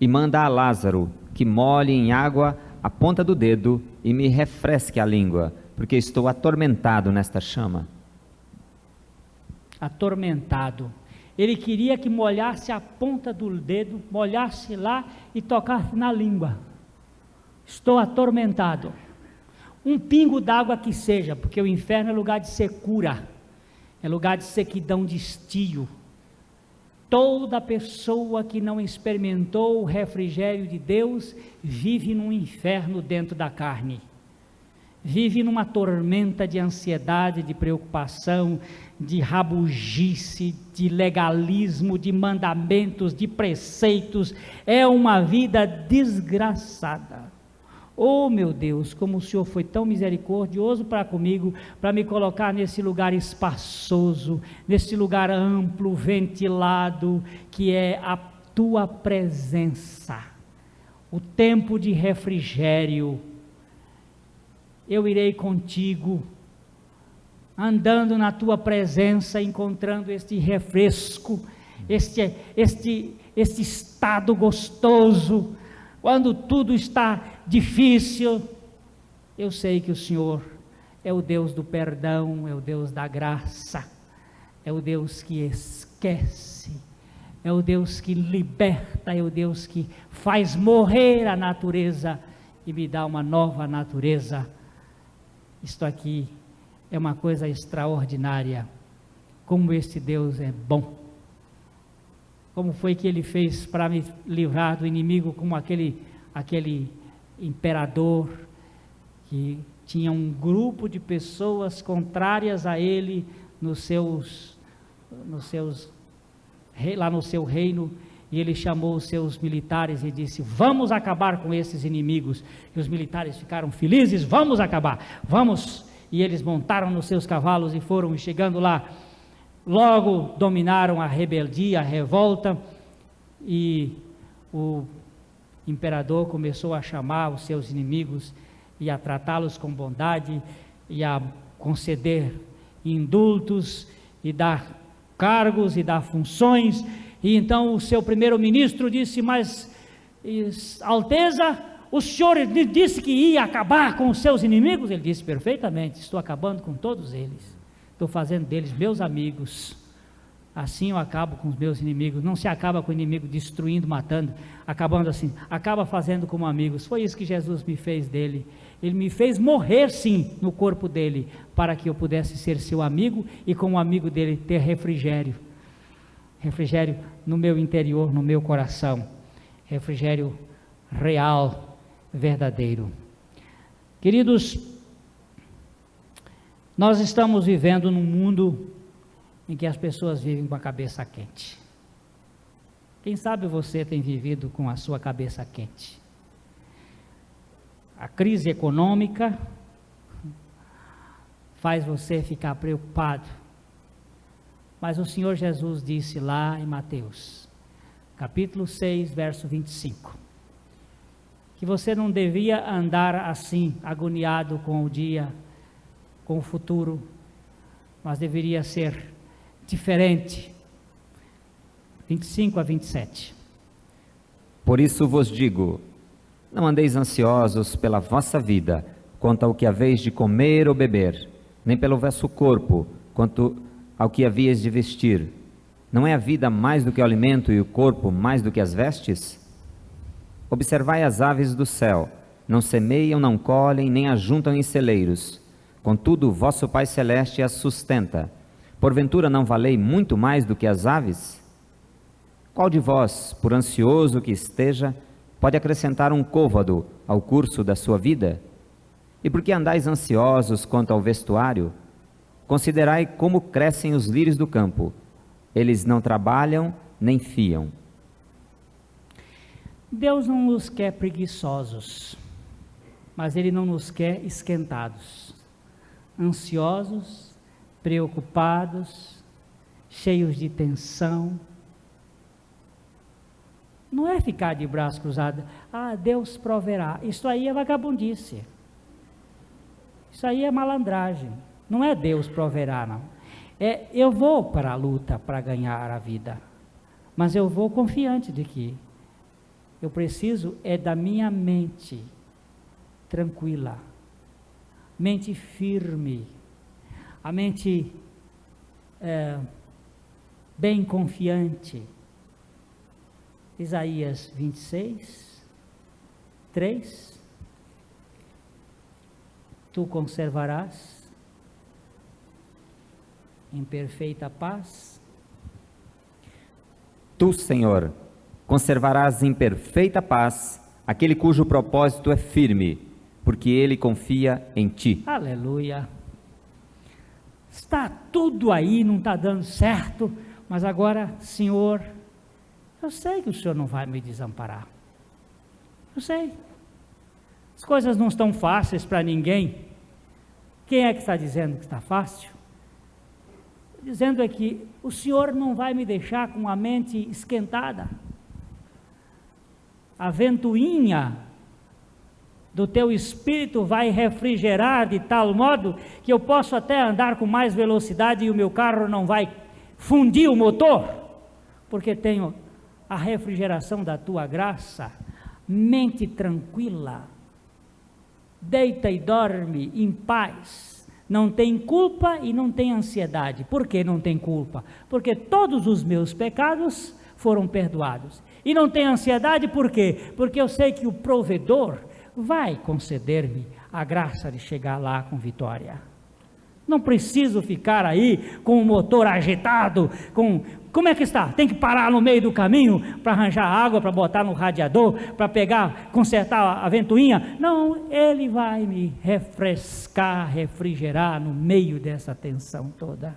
e manda a Lázaro que molhe em água a ponta do dedo e me refresque a língua, porque estou atormentado nesta chama. Atormentado. Ele queria que molhasse a ponta do dedo, molhasse lá e tocasse na língua. Estou atormentado. Um pingo d'água que seja, porque o inferno é lugar de secura, é lugar de sequidão, de estio. Toda pessoa que não experimentou o refrigério de Deus vive num inferno dentro da carne. vive numa tormenta de ansiedade, de preocupação, de rabugice, de legalismo, de mandamentos, de preceitos. É uma vida desgraçada. Oh meu Deus, como o Senhor foi tão misericordioso para comigo, para me colocar nesse lugar espaçoso, nesse lugar amplo, ventilado, que é a tua presença, o tempo de refrigério. Eu irei contigo, andando na tua presença, encontrando este refresco, este estado gostoso. Quando tudo está difícil, eu sei que o Senhor é o Deus do perdão, é o Deus da graça, é o Deus que esquece, é o Deus que liberta, é o Deus que faz morrer a natureza e me dá uma nova natureza. Isto aqui é uma coisa extraordinária. Como este Deus é bom. Como foi que Ele fez para me livrar do inimigo, como aquele imperador que tinha um grupo de pessoas contrárias a ele lá no seu reino, e ele chamou os seus militares e disse: vamos acabar com esses inimigos. E os militares ficaram felizes: vamos acabar, vamos. E eles montaram nos seus cavalos e foram, e chegando lá, logo dominaram a rebeldia, a revolta, e o imperador começou a chamar os seus inimigos e a tratá-los com bondade, e a conceder indultos, e dar cargos, e dar funções. E então o seu primeiro-ministro disse: mas Alteza, o senhor disse que ia acabar com os seus inimigos? Ele disse: perfeitamente, estou acabando com todos eles, estou fazendo deles meus amigos. Assim eu acabo com os meus inimigos. Não se acaba com o inimigo destruindo, matando, acabando assim, acaba fazendo como amigos. Foi isso que Jesus me fez dele. Ele me fez morrer sim no corpo dele, para que eu pudesse ser seu amigo, e como amigo dele ter refrigério no meu interior, no meu coração, refrigério real, verdadeiro. Queridos, nós estamos vivendo num mundo em que as pessoas vivem com a cabeça quente. Quem sabe você tem vivido com a sua cabeça quente. A crise econômica faz você ficar preocupado, mas o Senhor Jesus disse lá em Mateus, capítulo 6, verso 25, que você não devia andar assim, agoniado com o dia, com o futuro, mas deveria ser diferente. 25 a 27. Por isso vos digo, não andeis ansiosos pela vossa vida, quanto ao que haveis de comer ou beber, nem pelo vosso corpo, quanto ao que haveis de vestir. Não é a vida mais do que o alimento, e o corpo mais do que as vestes? Observai as aves do céu, não semeiam, não colhem, nem ajuntam em celeiros, contudo vosso Pai Celeste as sustenta. Porventura não valei muito mais do que as aves? Qual de vós, por ansioso que esteja, pode acrescentar um côvado ao curso da sua vida? E por que andais ansiosos quanto ao vestuário? Considerai como crescem os lírios do campo. Eles não trabalham nem fiam. Deus não nos quer preguiçosos, mas Ele não nos quer esquentados, ansiosos, preocupados, cheios de tensão. Não é ficar de braços cruzados: Deus proverá. Isso aí é vagabundice, isso aí é malandragem. Não é Deus proverá, não. Eu vou para a luta para ganhar a vida, mas eu vou confiante de que eu preciso da minha mente tranquila, mente firme, a mente bem confiante. Isaías 26, 3. Tu conservarás em perfeita paz. Tu, Senhor, conservarás em perfeita paz aquele cujo propósito é firme, porque ele confia em ti. Aleluia. Está tudo aí, não está dando certo, mas agora, Senhor, eu sei que o Senhor não vai me desamparar. Eu sei. As coisas não estão fáceis para ninguém. Quem é que está dizendo que está fácil? Dizendo é que o Senhor não vai me deixar com a mente esquentada. A ventoinha do teu espírito vai refrigerar de tal modo que eu posso até andar com mais velocidade e o meu carro não vai fundir o motor, porque tenho a refrigeração da tua graça. Mente tranquila, deita e dorme em paz, não tem culpa e não tem ansiedade. Por que não tem culpa? Porque todos os meus pecados foram perdoados. E não tem ansiedade por quê? Porque eu sei que o provedor vai conceder-me a graça de chegar lá com vitória. Não preciso ficar aí com o motor agitado, como é que está? Tem que parar no meio do caminho para arranjar água, para botar no radiador, para pegar, consertar a ventoinha. Não, ele vai me refrescar, refrigerar no meio dessa tensão toda.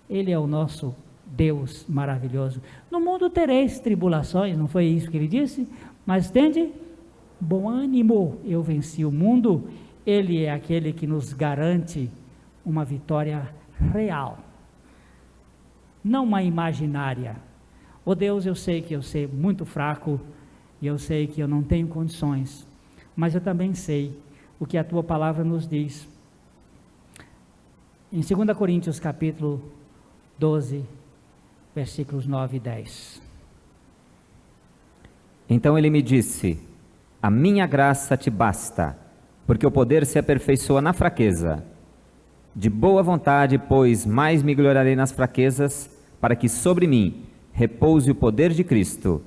Ele é o nosso Deus maravilhoso. No mundo tereis tribulações, não foi isso que ele disse? Mas tende bom ânimo, eu venci o mundo. Ele é aquele que nos garante uma vitória real, não uma imaginária. Oh Deus, eu sei que eu sou muito fraco, e eu sei que eu não tenho condições, mas eu também sei o que a tua palavra nos diz. Em 2 Coríntios capítulo 12, versículos 9 e 10. Então ele me disse: a minha graça te basta, porque o poder se aperfeiçoa na fraqueza. De boa vontade, pois, mais me gloriarei nas fraquezas, para que sobre mim repouse o poder de Cristo.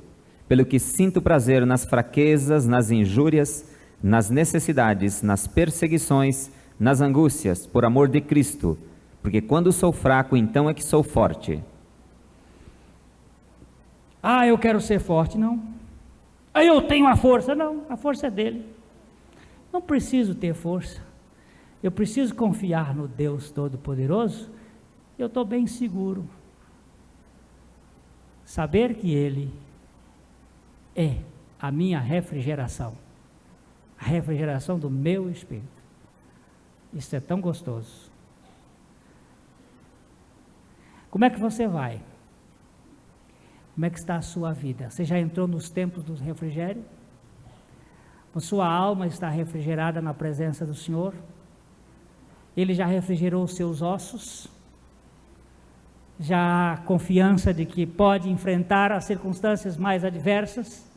Pelo que sinto prazer nas fraquezas, nas injúrias, nas necessidades, nas perseguições, nas angústias, por amor de Cristo, porque quando sou fraco, então é que sou forte. Ah, eu quero ser forte, não. Ah, eu tenho a força, não, a força é dele. Não preciso ter força. Eu preciso confiar no Deus Todo-Poderoso. Eu estou bem seguro. Saber que Ele é a minha refrigeração. A refrigeração do meu espírito. Isso é tão gostoso. Como é que você vai? Como é que está a sua vida? Você já entrou nos tempos do refrigério? A sua alma está refrigerada na presença do Senhor? Ele já refrigerou os seus ossos? Já há confiança de que pode enfrentar as circunstâncias mais adversas?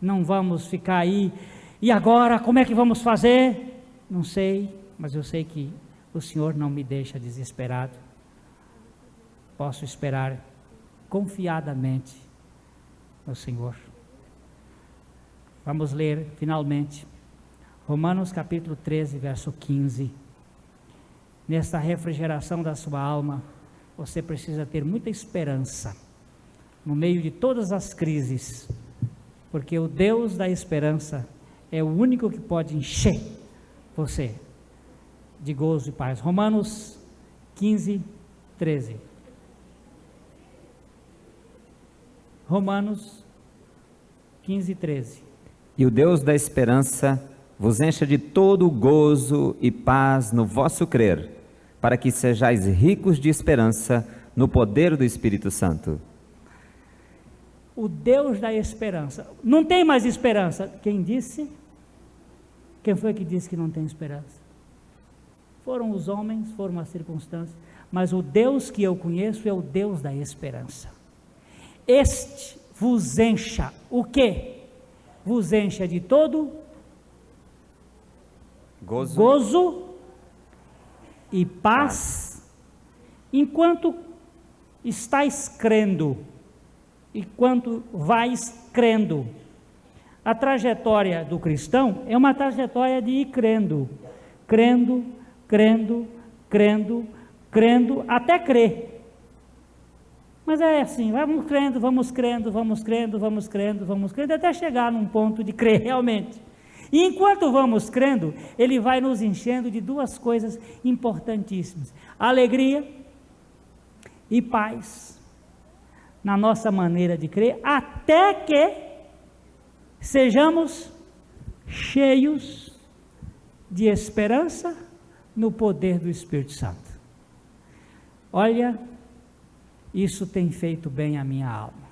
Não vamos ficar aí, e agora como é que vamos fazer? Não sei, mas eu sei que o Senhor não me deixa desesperado. Posso esperar confiadamente no Senhor. Vamos ler finalmente Romanos capítulo 13, verso 15. Nesta refrigeração da sua alma, você precisa ter muita esperança no meio de todas as crises, porque o Deus da esperança é o único que pode encher você de gozo e paz. Romanos 15, 13. Romanos 15, 13. E o Deus da esperança vos encha de todo o gozo e paz no vosso crer, para que sejais ricos de esperança no poder do Espírito Santo. O Deus da esperança. Não tem mais esperança. Quem disse? Quem foi que disse que não tem esperança? Foram os homens, foram as circunstâncias, mas o Deus que eu conheço é o Deus da esperança. Este vos encha, o quê? Vos encha de todo gozo e paz, enquanto estáis crendo, enquanto vais crendo. A trajetória do cristão é uma trajetória de ir crendo, até crer. Mas é assim, vamos crendo, até chegar num ponto de crer realmente. E enquanto vamos crendo, Ele vai nos enchendo de duas coisas importantíssimas: alegria e paz na nossa maneira de crer, até que sejamos cheios de esperança no poder do Espírito Santo. Olha, isso tem feito bem à minha alma.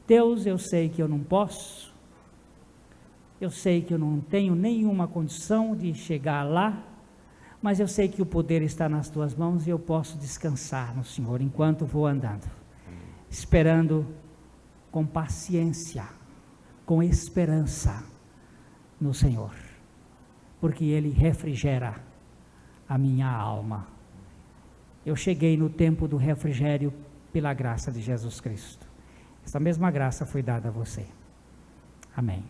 Deus, eu sei que eu não posso, eu sei que eu não tenho nenhuma condição de chegar lá, mas eu sei que o poder está nas tuas mãos e eu posso descansar no Senhor enquanto vou andando, esperando com paciência, com esperança no Senhor, porque Ele refrigera a minha alma. Eu cheguei no tempo do refrigério pela graça de Jesus Cristo. Essa mesma graça foi dada a você. Amém.